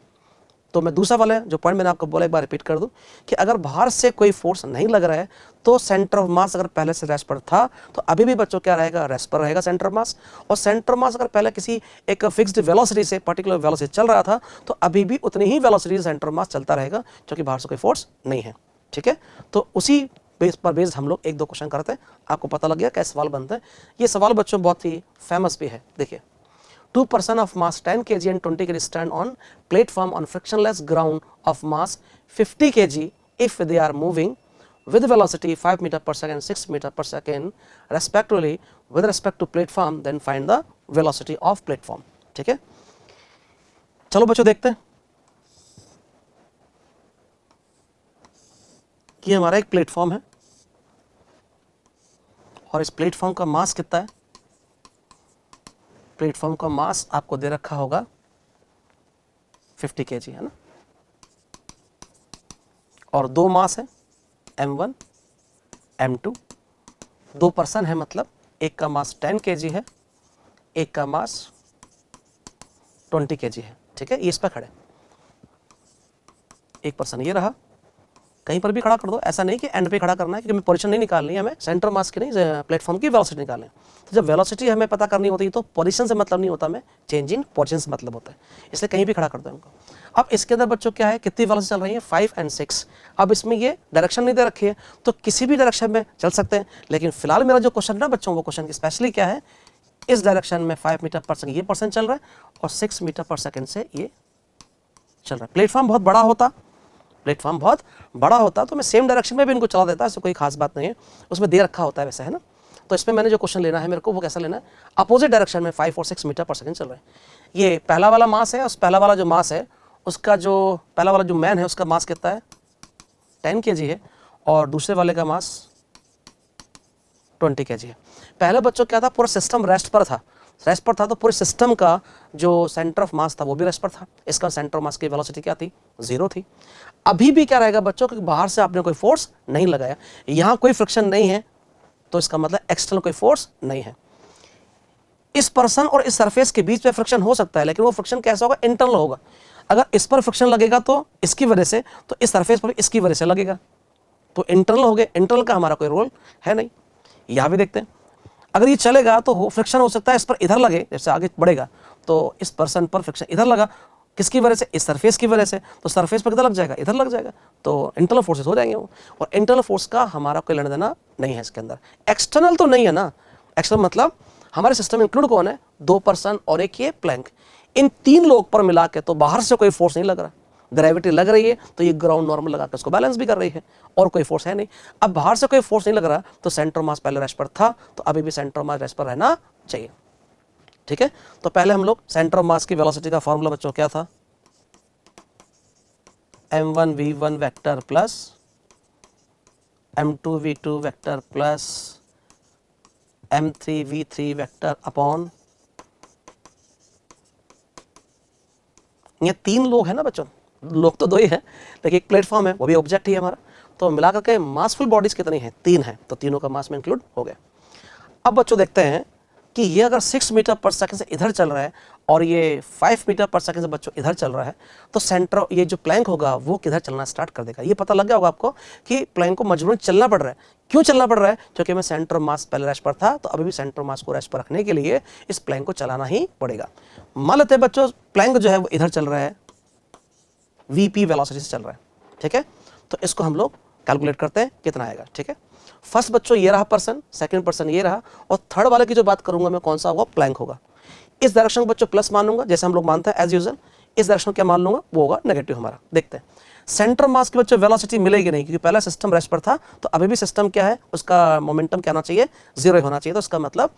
तो मैं दूसरा वाला जो पॉइंट मैंने आपको बोला एक बार रिपीट कर दूं कि अगर बाहर से कोई फोर्स नहीं लग रहा है तो सेंटर ऑफ मास अगर पहले से रेस्ट पर था तो अभी भी बच्चों क्या रहेगा, रेस्ट पर रहेगा सेंटर ऑफ मास। और सेंटर ऑफ मास अगर पहले किसी एक फिक्स्ड वेलोसिटी से पर्टिकुलर वेलोसिटी चल रहा था तो अभी भी उतनी ही वेलोसिटी सेंटर ऑफ मास चलता रहेगा, क्योंकि बाहर से कोई फोर्स नहीं है। ठीक है, तो उसी बेस पर बेस्ड हम लोग एक दो क्वेश्चन करते हैं। आपको पता लग गया कैसे सवाल बनता है। ये सवाल बच्चों बहुत ही फेमस भी है। देखिए, 2 person of mass 10 kg and 20 kg stand on platform on frictionless ground of mass 50 kg if they are moving with velocity 5 meter per second, 6 meter per second respectively with respect to platform, then find the velocity of platform। ठीक है, चलो बच्चों देखते हैं कि हमारा एक platform है और इस प्लेटफॉर्म का मास कितना है। प्लेटफॉर्म का मास आपको दे रखा होगा 50 kg, है ना, और दो मास है M1 M2, 2 पर्सन है, मतलब एक का मास 10 kg है, एक का मास 20 kg है। ठीक है, ये इस पर खड़े, एक पर्सन ये रहा, कहीं पर भी खड़ा कर दो, ऐसा नहीं कि एंड पे खड़ा करना है, क्योंकि हमें पोजीशन नहीं निकालनी है, हमें सेंटर मास की नहीं, प्लेटफॉर्म की वेलोसिटी निकालनी है। तो जब वेलोसिटी हमें पता करनी होती है तो पोजीशन से मतलब नहीं होता, हमें चेंज इन पोजीशन से मतलब होता है, इसलिए कहीं भी खड़ा कर दो इनको। अब इसके अंदर बच्चों क्या है, कितनी वेलोसिटी चल रही है, 5 और 6। अब इसमें ये डायरेक्शन नहीं दे रखी है तो किसी भी डायरेक्शन में चल सकते हैं, लेकिन फिलहाल मेरा जो क्वेश्चन ना बच्चों, वो क्वेश्चन की स्पेशली क्या है, इस डायरेक्शन में 5 मीटर पर सेकंड ये पर्सन चल रहा है और 6 मीटर पर सेकंड से ये चल रहा है। प्लेटफॉर्म बहुत बड़ा होता तो मैं सेम डायरेक्शन में भी इनको चला देता, ऐसे कोई खास बात नहीं है, उसमें दे रखा होता है वैसे, है ना। तो इसमें मैंने जो क्वेश्चन लेना है मेरे को वो कैसा लेना है, अपोजिट डायरेक्शन में 5 और 6 मीटर पर सेकंड चल रहे हैं। ये पहला वाला मास है, उस पहला वाला जो मास है उसका जो पहला वाला जो मैन है उसका मास कितना है, 10 kg है, और दूसरे वाले का मास 20 kg है। पहले बच्चों क्या था, पूरा सिस्टम रेस्ट पर था तो पूरे सिस्टम का जो सेंटर ऑफ मास था वो भी रेस्ट पर था। इसका सेंटर ऑफ मास की वेलोसिटी क्या थी, 0 थी। अभी भी क्या रहेगा बच्चों, क्योंकि बाहर से आपने कोई फोर्स नहीं लगाया, यहाँ कोई फ्रिक्शन नहीं है, तो इसका मतलब एक्सटर्नल कोई फोर्स नहीं है। इस पर्सन और इस सरफेस के बीच में फ्रिक्शन हो सकता है, लेकिन वो फ्रिक्शन कैसा होगा, इंटरनल होगा। अगर इस पर फ्रिक्शन लगेगा तो इसकी वजह से, तो इस सरफेस पर भी इसकी वजह से लगेगा, तो इंटरनल हो गए। इंटरनल का हमारा कोई रोल है नहीं। यहाँ भी देखते हैं, अगर ये चलेगा तो फ्रिक्शन हो सकता है इस पर इधर लगे, जैसे आगे बढ़ेगा तो इस पर्सन पर फ्रिक्शन इधर लगा, किसकी वजह से, इस सरफेस की वजह से, तो सरफेस पर किधर लग जाएगा, इधर लग जाएगा, तो इंटरनल फोर्सेस हो जाएंगे वो। और इंटरनल फोर्स का हमारा कोई लेना देना नहीं है इसके अंदर। एक्सटर्नल तो नहीं है ना, एक्सटर्नल मतलब हमारे सिस्टम में इंक्लूड कौन है, 2 पर्सन और एक ये प्लैंक, इन 3 लोग पर मिला के तो बाहर से कोई फोर्स नहीं लग रहा। ग्रेविटी लग रही है तो ये ग्राउंड नॉर्मल लगा के उसको बैलेंस भी कर रही है, और कोई फोर्स है नहीं। अब बाहर से कोई फोर्स नहीं लग रहा तो सेंटर मास पहले रेस्ट पर था, तो अभी भी सेंटर मास रेस्ट पर रहना चाहिए। ठीक है, तो पहले हम लोग सेंटर मास की वेलोसिटी का फॉर्मूला बच्चों क्या था, m1 v1 vector plus m2 v2 vector plus m3 v3 vector upon, ये 3 लोग हैं ना बच्चों, लोग तो 2 ही हैं, लेकिन एक प्लेटफॉर्म है, वो भी ऑब्जेक्ट ही है हमारा। तो मिलाकर के मासफुल बॉडीज कितनी हैं, 3 हैं, तो तीनों का मास में इंक्लूड हो गया। अब बच्चों देखते हैं कि ये अगर 6 मीटर पर सेकंड से इधर चल रहा है और ये 5 मीटर पर सेकंड से बच्चों इधर चल रहा है, तो सेंटर ये जो प्लैंक होगा वो किधर चलना स्टार्ट कर देगा। ये पता लग गया होगा आपको कि प्लैंक को मजबूरन चलना पड़ रहा है। क्यों चलना पड़ रहा है, क्योंकि मैं सेंटर मास पहले रेस्ट पर था, तो अभी भी सेंटर मास को रेस्ट पर रखने के लिए इस प्लैंक को चलाना ही पड़ेगा। मान लेते हैं बच्चों प्लैंक जो है वो इधर चल रहा है, वीपी वेलोसिटी से चल रहा है। ठीक है, तो इसको हम लोग कैलकुलेट करते हैं कितना आएगा। ठीक है, फर्स्ट बच्चों ये रहा पर्सन, सेकंड पर्सन ये रहा, और थर्ड वाले की जो बात करूंगा मैं कौन सा होगा, प्लैंक होगा। इस डायरेक्शन को बच्चों प्लस मान लूंगा, जैसे हम लोग मानते हैं एज यूजुअल। इस डायरेक्शन क्या मान लूंगा, वो होगा नेगेटिव हमारा। देखते हैं सेंटर मास की बच्चों वेलोसिटी मिलेगी नहीं, क्योंकि पहला सिस्टम रेस्ट पर था, तो अभी भी सिस्टम क्या है, उसका मोमेंटम क्या होना चाहिए, 0 होना चाहिए। तो इसका मतलब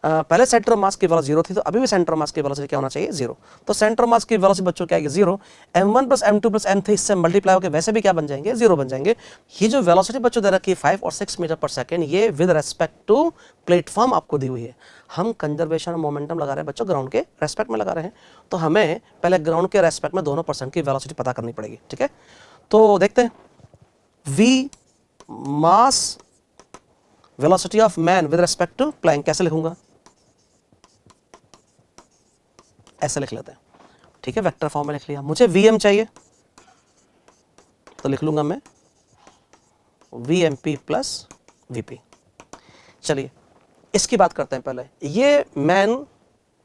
पहले सेंटर ऑफ मास की वेलोसिटी 0 थी, तो अभी भी सेंटर ऑफ मास की वेलोसिटी क्या होना चाहिए, 0। तो सेंटर ऑफ मास की वेलोसिटी बच्चों क्या आएगी, 0। m1 plus m2 plus m3 इससे मल्टीप्लाई होकर वैसे भी क्या बन जाएंगे, 0 बन जाएंगे। ये जो वेलोसिटी बच्चों दे रखी है 5 और 6 मीटर पर सेकेंड, ये विद रेस्पेक्ट टू प्लेटफॉर्म आपको दी हुई है। हम कंजर्वेशन मोमेंटम लगा रहे हैं बच्चों, ग्राउंड के रेस्पेक्ट में लगा रहे हैं, तो हमें पहले ग्राउंड के रेस्पेक्ट में दोनों पर्सन की वेलोसिटी पता करनी पड़ेगी, ठीक है। तो देखते हैं, v mass velocity of man with respect to plank कैसे लिखूंगा, ऐसे लिख लेते हैं, ठीक है। वेक्टर फॉर्म में लिख लिया। मुझे vm चाहिए तो लिख लूंगा मैं vmp प्लस vp। चलिए इसकी बात करते हैं पहले। ये मैन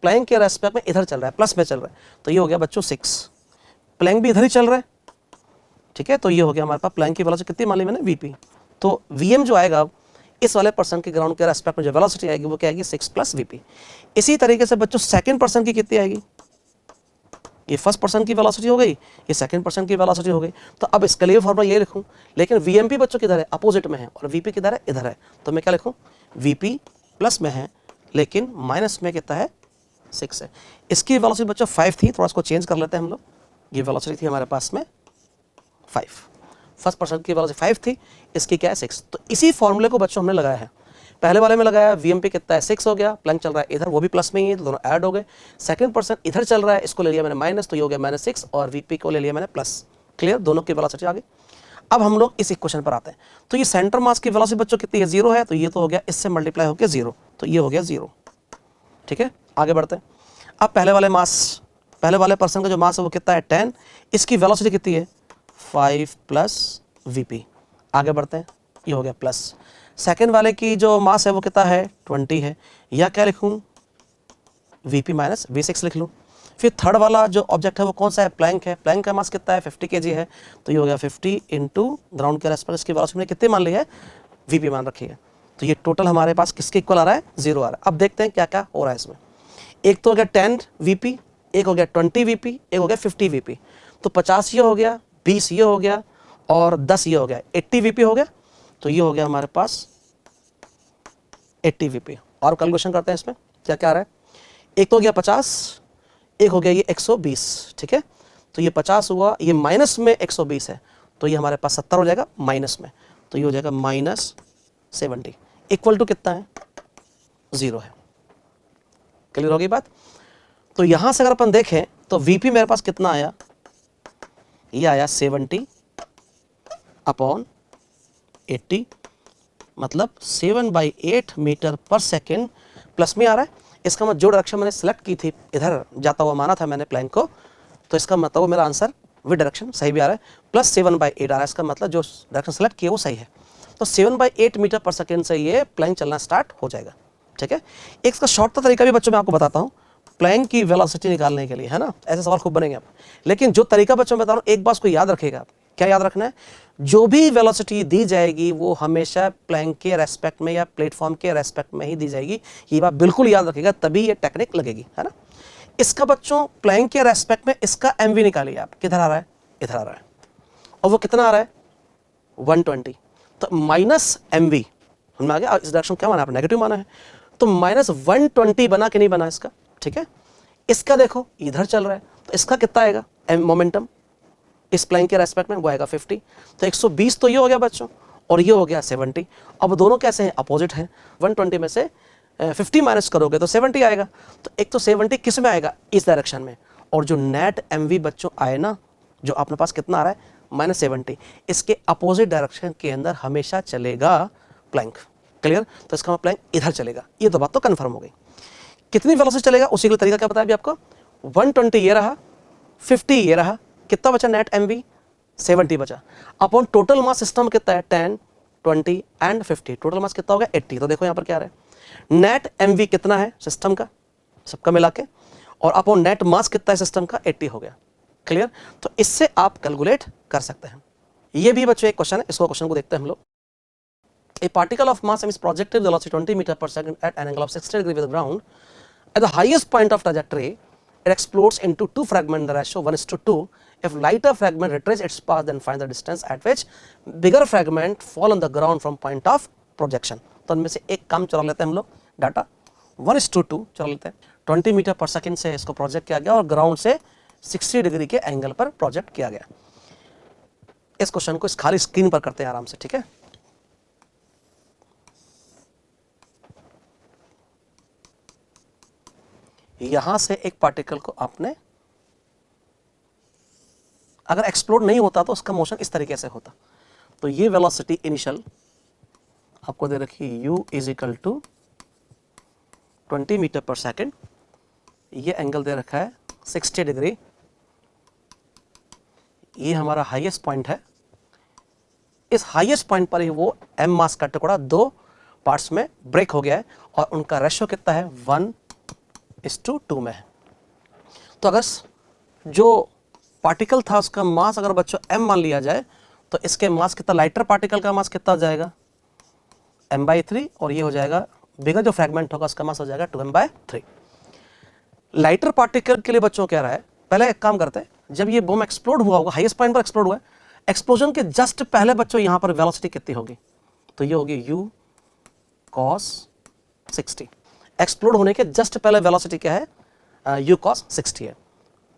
प्लैंक के रेस्पेक्ट में इधर चल रहा है, प्लस में चल रहा है, तो ये हो गया बच्चों 6। प्लैंक भी इधर ही चल रहा है, ठीक है, तो ये हो गया हमारे पास प्लैंक की वेलोसिटी कितनी मान ली मैंने, vp। तो vm जो आएगा अब इस वाले पर्सन के ग्राउंड के रेस्पेक्ट में जो वेलोसिटी आएगी वो क्या आएगी, 6 प्लस vp। इसी तरीके से बच्चों सेकंड पर्सन की कितनी आएगी, ये फर्स्ट पर्सन की वेलोसिटी हो गई, ये सेकंड पर्सन की वेलोसिटी हो गई। तो अब इसके लिए फॉर्मूला ये लिखूं, लेकिन vmp बच्चों किधर है, अपोजिट में है, और vp किधर है, इधर है, तो मैं क्या लिखूं, vp प्लस में है लेकिन माइनस में कितना है, 6 है। इसकी वेलोसिटी बच्चों 5 थी, थोड़ा इसको चेंज कर लेते हैं हम लोग। ये वेलोसिटी थी हमारे पास में 5, फर्स्ट पर्सन की वेलोसिटी 5 थी, इसकी क्या है 6। तो इसी फॉर्मूले को बच्चों हमने लगाया है। पहले वाले में लगाया vmp कितना है, 6 हो गया, प्लैंक चल रहा है इधर, वो भी प्लस में ही है, तो दोनों ऐड हो गए। सेकंड पर्सन इधर चल रहा है, इसको ले लिया मैंने माइनस, तो ये हो गया -6, और vp को ले लिया मैंने प्लस। क्लियर, दोनों की वेलोसिटी आ गई। अब हम लोग इस इक्वेशन पर आते हैं। तो ये सेंटर मास की वेलोसिटी बच्चों कितनी है, 0 है, तो ये तो हो गया इससे मल्टीप्लाई होकर 0, तो ये हो गया 0, ठीक है। आगे बढ़ते हैं। अब पहले वाले पर्सन का जो मास है वो कितना है, 10, इसकी वेलोसिटी कितनी है, 5 प्लस vp। आगे बढ़ते हैं, ये हो गया प्लस। सेकेंड वाले की जो मास है वो कितना है, 20 है, या क्या लिखूं, vp माइनस v6 लिख लूँ। फिर थर्ड वाला जो ऑब्जेक्ट है वो कौन सा है, प्लैंक है। प्लैंक का मास कितना है, 50 kg है, तो ये हो गया 50 इंटू ग्राउंड के रेस्पेक्ट इसकी वेलोसिटी में कितने मान ली है, vp मान रखी है। तो ये टोटल हमारे पास किसके इक्वल आ रहा है, 0 आ रहा है। अब देखते हैं क्या क्या हो रहा है इसमें। एक तो हो गया 10 vp, एक हो गया 20 vp, एक हो गया 50 vp। तो 50 ये हो गया, 20 ये हो गया, और 10 ये हो गया, 80 vp हो गया। तो ये हो गया हमारे पास 80 vp। और कैलकुलेशन करते हैं इसमें क्या क्या आ रहा है। एक तो हो गया 50, एक हो गया ये 120, ठीक है। तो ये 50 हुआ, ये माइनस में 120 है, तो ये हमारे पास 70 हो जाएगा माइनस में, तो ये हो जाएगा -70, इक्वल टू कितना है, 0 है। क्लियर होगी बात। तो यहां से अगर अपन देखें तो vp मेरे पास कितना आया, ये आया 70/80, मतलब 7/8 मीटर पर सेकेंड, प्लस में आ रहा है। इसका मतलब जो डायरेक्शन मैंने सेलेक्ट की थी, इधर जाता हुआ माना था मैंने प्लैंक को, तो इसका मतलब मेरा आंसर विद डायरेक्शन सही भी आ रहा है, प्लस 7/8 आ रहा है। इसका मतलब जो डायरेक्शन सेलेक्ट किया वो सही है। तो 7/8 मीटर पर सेकेंड से ये प्लैंक चलना स्टार्ट हो जाएगा, ठीक है। एक इसका शॉर्ट तरीका भी बच्चों मैं आपको बताता हूँ प्लैंक की वेलोसिटी निकालने के लिए, है ना। ऐसे सवाल खूब बनेंगे आप, लेकिन जो तरीका बच्चों मैं बता रहा हूँ, एक बात को याद रखेगा। क्या याद रखना है, जो भी वेलोसिटी दी जाएगी वो हमेशा प्लैंक के रेस्पेक्ट में या प्लेटफॉर्म के रेस्पेक्ट में ही दी जाएगी। ये बात बिल्कुल याद रखिएगा, तभी ये टेक्निक लगेगी, है ना। इसका बच्चों प्लैंक के रेस्पेक्ट में इसका mv निकालिए आप, किधर आ रहा है, इधर आ रहा है, और वो कितना आ रहा है, 120। तो माइनस mv हमने आ गया, इस डायरेक्शन क्या माना, आप नेगेटिव माना है, तो -120 बना कि नहीं बना इसका, ठीक है। इसका देखो इधर चल रहा है, तो इसका कितना आएगा मोमेंटम इस प्लैंक के रेस्पेक्ट में, वो आएगा 50। तो 120 तो ये हो गया बच्चों, और ये हो गया 70। अब दोनों कैसे हैं, अपोजिट हैं। 120 में से 50 माइनस करोगे तो 70 आएगा। तो एक तो 70 किस में आएगा, इस डायरेक्शन में, और जो नेट mv बच्चों आए ना, जो अपने पास कितना आ रहा है, -70, इसके अपोजिट डायरेक्शन के अंदर हमेशा चलेगा प्लैंक। क्लियर। तो इसका मतलब प्लैंक इधर चलेगा, ये तो बात तो कन्फर्म हो गई। कितनी वेलोसिटी चलेगा उसी का तरीका क्या बताया अभी आपको, 120 ये रहा, 50 ये रहा, कितना बचा नेट mv, 70 बचा, अपॉन टोटल मास सिस्टम कितना है, 10 20 एंड 50, टोटल मास कितना हो गया 80। तो देखो यहाँ पर क्या रहा है, नेट mv कितना है सिस्टम का, सबका मिला के, और अपॉन नेट मास कितना है सिस्टम का, 80 हो गया। क्लियर। तो इससे आप कैलकुलेट कर सकते हैं। ये भी बच्चों एक क्वेश्चन है, इसको क्वेश्चन को देखते हैं हम लोग। A particle of mass m is projected with velocity 20 meter per second at an angle of 60 degree with the ground. At the highest point of trajectory, it explodes into two fragments, the ratio 1:2. If lighter fragment retrace its path, then find the distance at which bigger fragment fall on the ground from point of projection. तो इनमें से एक काम चला लेते हैं हम लोग डाटा, 1:2 चल लेते हैं, 20 मीटर पर सेकेंड से इसको प्रोजेक्ट किया गया और ग्राउंड से 60 डिग्री के एंगल पर प्रोजेक्ट किया गया। इस क्वेश्चन को इस खाली स्क्रीन पर करते हैं आराम से, ठीक है। यहां से एक पार्टिकल को आपने, अगर एक्सप्लोड नहीं होता तो उसका मोशन इस तरीके से होता। तो ये वेलोसिटी इनिशियल आपको दे रखी u is equal to 20 metre पर सेकेंड, ये एंगल दे रखा है 60 डिग्री, ये हमारा हाईएस्ट पॉइंट है। इस हाईएस्ट पॉइंट पर ही वो m मास का टुकड़ा दो पार्ट्स में ब्रेक हो गया है और उनका रेशियो कितना है 1:2 में है। तो अगर जो पार्टिकल था उसका मास अगर बच्चों m मान लिया जाए तो इसके मास कितना, लाइटर पार्टिकल का मास कितना हो जाएगा m/3 और ये हो जाएगा बिगर जो फ्रैगमेंट होगा उसका मास हो जाएगा 2m/3। लाइटर पार्टिकल के लिए बच्चों क्या रहा है, पहले एक काम करते हैं, जब ये बम एक्सप्लोड हुआ होगा, हाईएस्ट पॉइंट पर एक्सप्लोड हुआ है, एक्सप्लोजन के जस्ट पहले बच्चों यहां पर वेलोसिटी कितनी होगी, तो ये होगी u cos 60। एक्सप्लोड होने के जस्ट पहले वेलोसिटी क्या है, u cos 60 है।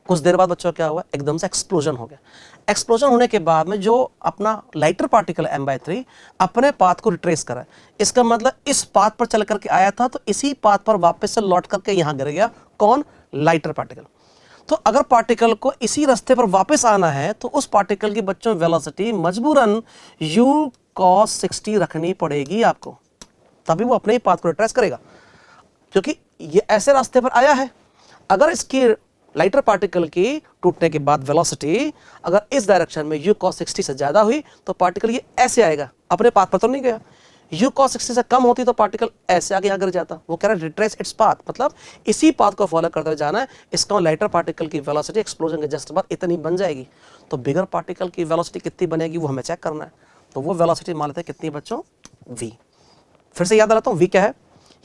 कुछ देर बाद बच्चों क्या हुआ, एकदम से एक्सप्लोजन हो गया। एक्सप्लोजन होने के बाद में जो अपना लाइटर पार्टिकल m/3 अपने पाथ को रिट्रेस करा, इसका मतलब इस पाथ पर चल करके आया था तो इसी पाथ पर वापस से लौट करके यहां गिर गया। कौन, लाइटर पार्टिकल। तो अगर पार्टिकल को इसी रास्ते पर वापस आना है तो उस पार्टिकल की बच्चों वेलोसिटी मजबूरन u cos 60 रखनी पड़ेगी आपको, तभी वो अपने ही पाथ को रिट्रेस करेगा, क्योंकि ये ऐसे रास्ते पर आया है। अगर इसकी लाइटर पार्टिकल की टूटने के बाद वेलोसिटी अगर इस डायरेक्शन में u cos 60 से ज्यादा हुई तो पार्टिकल ये ऐसे आएगा, अपने पाथ पर तो नहीं गया। u cos 60 से कम होती तो पार्टिकल ऐसे आगे यहाँ गिर जाता। वो कह रहा है रिट्रेस इट्स पाथ, मतलब इसी पाथ को फॉलो करते हुए जाना है। इसका लाइटर पार्टिकल की वेलोसिटी एक्सप्लोजन के जस्ट बाद इतनी बन जाएगी, तो बिगर पार्टिकल की वेलोसिटी कितनी बनेगी वो हमें चेक करना है। तो वो वेलोसिटी मान लेते हैं कितनी बच्चों, v। फिर से याद दिलाता हूँ, v क्या है,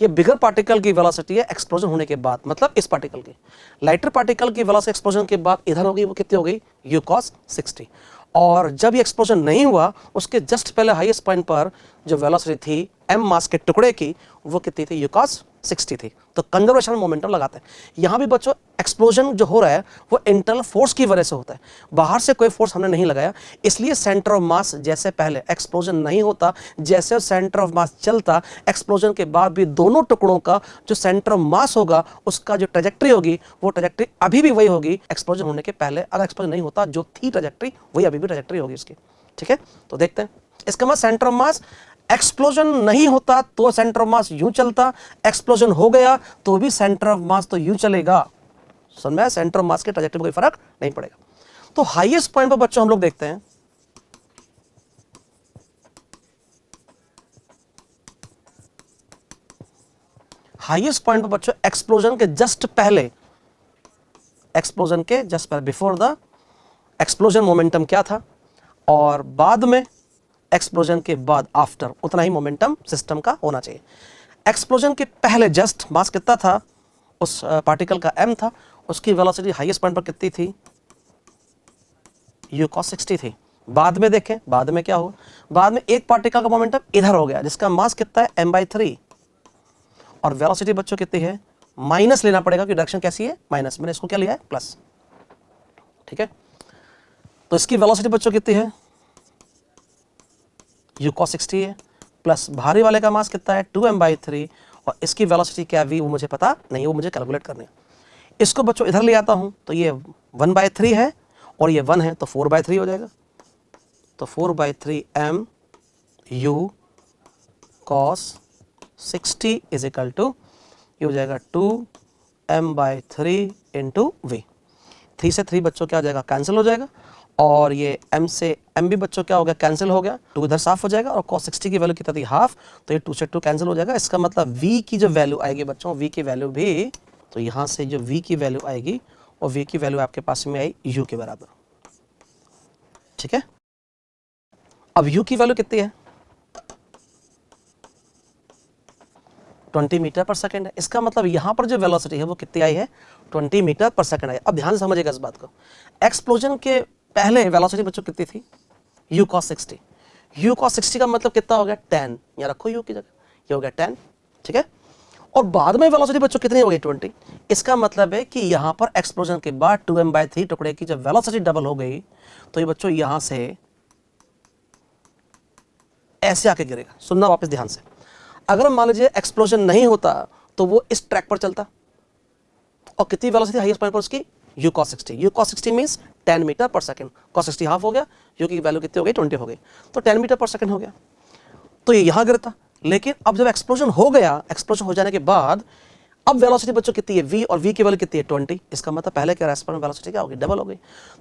ये बिगर पार्टिकल की वेलोसिटी है एक्सप्लोजन होने के बाद, मतलब इस पार्टिकल की। लाइटर पार्टिकल की वेलोसिटी एक्सप्लोजन के बाद इधर होगी, वो कितनी हो गई, u cos 60। और जब ये एक्सप्लोजन नहीं हुआ उसके जस्ट पहले हाईएस्ट पॉइंट पर जो वेलोसिटी थी m मास के टुकड़े की, वो कितनी थी, u cos 60 थी। तो कंजर्वेशन मोमेंटम लगाते हैं। यहां भी बच्चों एक्सप्लोजन जो हो रहा है वो इंटरनल फोर्स की वजह से होता है, बाहर से कोई फोर्स हमने नहीं लगाया। इसलिए सेंटर ऑफ मास जैसे पहले एक्सप्लोजन नहीं होता, जैसे सेंटर ऑफ मास चलता, एक्सप्लोजन के बाद भी दोनों टुकड़ों का जो सेंटर ऑफ मास होगा उसका जो ट्रेजेक्ट्री होगी वो ट्रेजेक्ट्री अभी भी वही होगी एक्सप्लोजन होने के पहले। अगर एक्सप्लोजन नहीं होता जो थी ट्रेजेक्ट्री वही अभी भी ट्रेजेक्ट्री होगी इसकी, ठीक है। तो देखते हैं, इसका मतलब सेंटर ऑफ मास, एक्सप्लोजन नहीं होता तो सेंटर ऑफ मास यूं चलता, एक्सप्लोजन हो गया तो भी सेंटर ऑफ मास तो यूं चलेगा। समझ में, सेंटर ऑफ मास के ट्रैजेक्टरी में कोई फर्क नहीं पड़ेगा। तो हाईएस्ट पॉइंट पर बच्चों हम लोग देखते हैं, हाईएस्ट पॉइंट पर बच्चों एक्सप्लोजन के जस्ट पहले, एक्सप्लोजन के जस्ट पहले, बिफोर द एक्सप्लोजन मोमेंटम क्या था, और बाद में एक्सप्लोजन के बाद आफ्टर उतना ही मोमेंटम सिस्टम का होना चाहिए। एक्सप्लोजन के पहले जस्ट मास कितना था, उस पार्टिकल का m था, उसकी वेलोसिटी हाईएस्ट पॉइंट पर कितनी थी, u cos 60 थी। बाद में देखें, बाद में क्या हुआ, बाद में एक पार्टिकल का मोमेंटम इधर हो गया जिसका मास कितना है m/3 और वेलोसिटी बच्चों कितनी है, माइनस लेना पड़ेगा क्योंकि डायरेक्शन कैसी है, माइनस। मैंने इसको क्या लिया है, प्लस, ठीक है। तो इसकी वेलोसिटी बच्चों कितनी है, u cos 60 है, प्लस भारी वाले का मास कितना है 2m/3 और इसकी वेलोसिटी क्या v वो मुझे पता नहीं, वो मुझे कैलकुलेट करनी है। इसको बच्चों इधर ले आता हूं तो ये 1/3 है और ये 1 है तो 4/3 हो जाएगा। तो 4/3 m u cos 60 is equal to ये हो जाएगा 2m/3 इंटू v। 3 से 3 बच्चों क्या हो जाएगा, कैंसिल हो जाएगा, और ये m से m भी बच्चों क्या हो गया, कैंसिल हो गया, 2 इधर साफ हो जाएगा और cos 60 की वैल्यू कितना थी, हाफ, तो ये 2 से 2 कैंसिल हो जाएगा। इसका मतलब v की जो वैल्यू आएगी बच्चों, v की वैल्यू भी, तो यहाँ से जो v की वैल्यू आएगी और v की वैल्यू आपके पास में आई u के बराबर, ठीक है। अब u की वैल्यू कितनी है, 20 मीटर पर सेकेंड है। इसका मतलब यहाँ पर जो वेलोसिटी है वो कितनी आई है, 20 मीटर पर सेकेंड आई। अब ध्यान से समझिएगा इस बात को, एक्सप्लोजन के पहले वेलोसिटी बच्चों कितनी थी, u cos 60। u cos 60 का मतलब कितना हो गया, 10, यहाँ रखो u की जगह, ये हो गया 10, ठीक है। और बाद में वेलोसिटी बच्चों कितनी हो गई 20। इसका मतलब है कि यहाँ पर एक्सप्लोजन के बाद 2m/3 टुकड़े की जब वेलोसिटी डबल हो गई तो ये बच्चों यहाँ से ऐसे आके गिरेगा। सुनना वापस ध्यान से, अगर मान लीजिए एक्सप्लोजन नहीं होता तो वो इस ट्रैक पर चलता और कितनी वेलोसिटी हाईएस्ट पॉइंट पर उसकी u cos 60। u cos 60 means 10 metre पर सेकंड। cos 60 हाफ हो गया, u की वैल्यू कितनी हो गई 20 हो गई, तो 10 मीटर पर सेकंड हो गया। तो ये यहाँ गिरता, लेकिन अब जब एक्सप्लोजन हो गया, एक्सप्लोजन हो जाने के बाद अब वेलोसिटी बच्चों कितनी है v, और v की वैल्यू कितनी है 20। इसका मतलब पहले के रेस्पेक्ट में वेलोसिटी क्या होगी, डबल हो गई।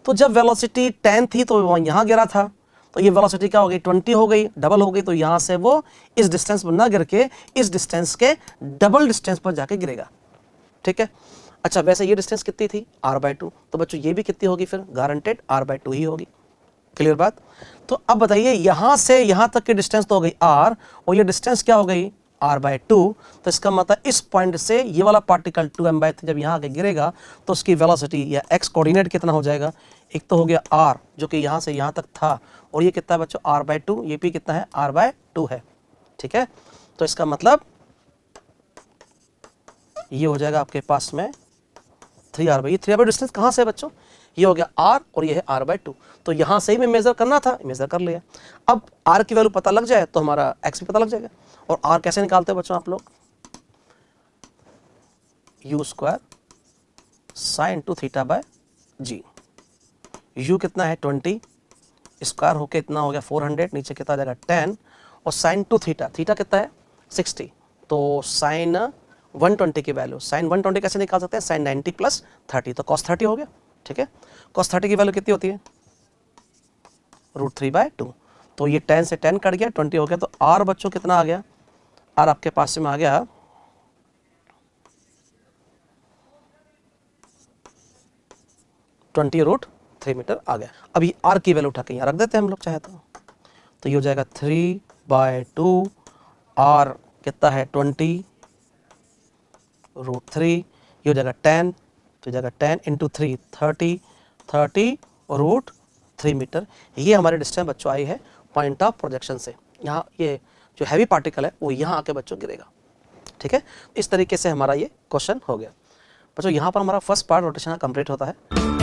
तो जब वेलोसिटी 10 थी तो वो यहाँ गिरा था, तो ये वेलोसिटी क्या हो गई 20 हो गई, डबल हो गई। तो यहाँ से वो इस डिस्टेंस पर ना गिर के इस डिस्टेंस के डबल डिस्टेंस पर जाके गिरेगा। ठीक है, अच्छा वैसे ये डिस्टेंस कितनी थी r/2, तो बच्चों ये भी कितनी होगी, फिर गारंटेड r/2 ही होगी। क्लियर बात। तो अब बताइए यहाँ से यहाँ तक की डिस्टेंस तो हो गई r, और ये डिस्टेंस क्या हो गई r/2। तो इसका मतलब इस पॉइंट से ये वाला पार्टिकल 2m/3 जब यहाँ आके गिरेगा तो उसकी वेलोसिटी या x कोऑर्डिनेट कितना हो जाएगा, एक तो हो गया r जो कि यहाँ से यहाँ तक था, और ये कितना है बच्चों r/2, ये भी कितना है r/2 है। ठीक है, तो इसका मतलब ये हो जाएगा आपके पास में 3r/, ये 3r/2 डिस्टेंस कहाँ से है बच्चों, ये हो गया r और ये है r/2। तो यहाँ से ही मैं मेजर करना था, मेजर कर लिया। अब r की वैल्यू पता लग जाए तो हमारा x भी पता लग जाएगा। और r कैसे निकालते हैं बच्चों आप लोग, u² sin 2θ/g। u कितना है 20, स्क्वायर होके इतना हो गया 400, नीचे कितना आ जाएगा 10, और sin 2θ, थीटा कितना है 60, तो sin 120 की वैल्यू, sin 120 कैसे निकाल सकते हैं, sin 90 + 30, तो cos 30 हो गया। ठीक है, cos 30 की वैल्यू कितनी होती है √3/2, तो ये 10 से 10 कट गया, 20 हो गया। तो r बच्चों कितना आ गया, r आपके पास में आ गया 20√3 मीटर आ गया। अब ये r की वैल्यू उठा के यहाँ रख देते हैं हम लोग चाहे तो ये हो जाएगा 3/2, r कितना है 20 √3, ये हो जाएगा 10, तो हो जाएगा 10 × 3 30 √3 मीटर। ये हमारे डिस्टेंस बच्चों आई है पॉइंट ऑफ प्रोजेक्शन से। यहाँ ये जो हैवी पार्टिकल है वो यहाँ आके बच्चों गिरेगा। ठीक है, इस तरीके से हमारा ये क्वेश्चन हो गया बच्चों। यहाँ पर हमारा फर्स्ट पार्ट रोटेशन कंप्लीट होता है।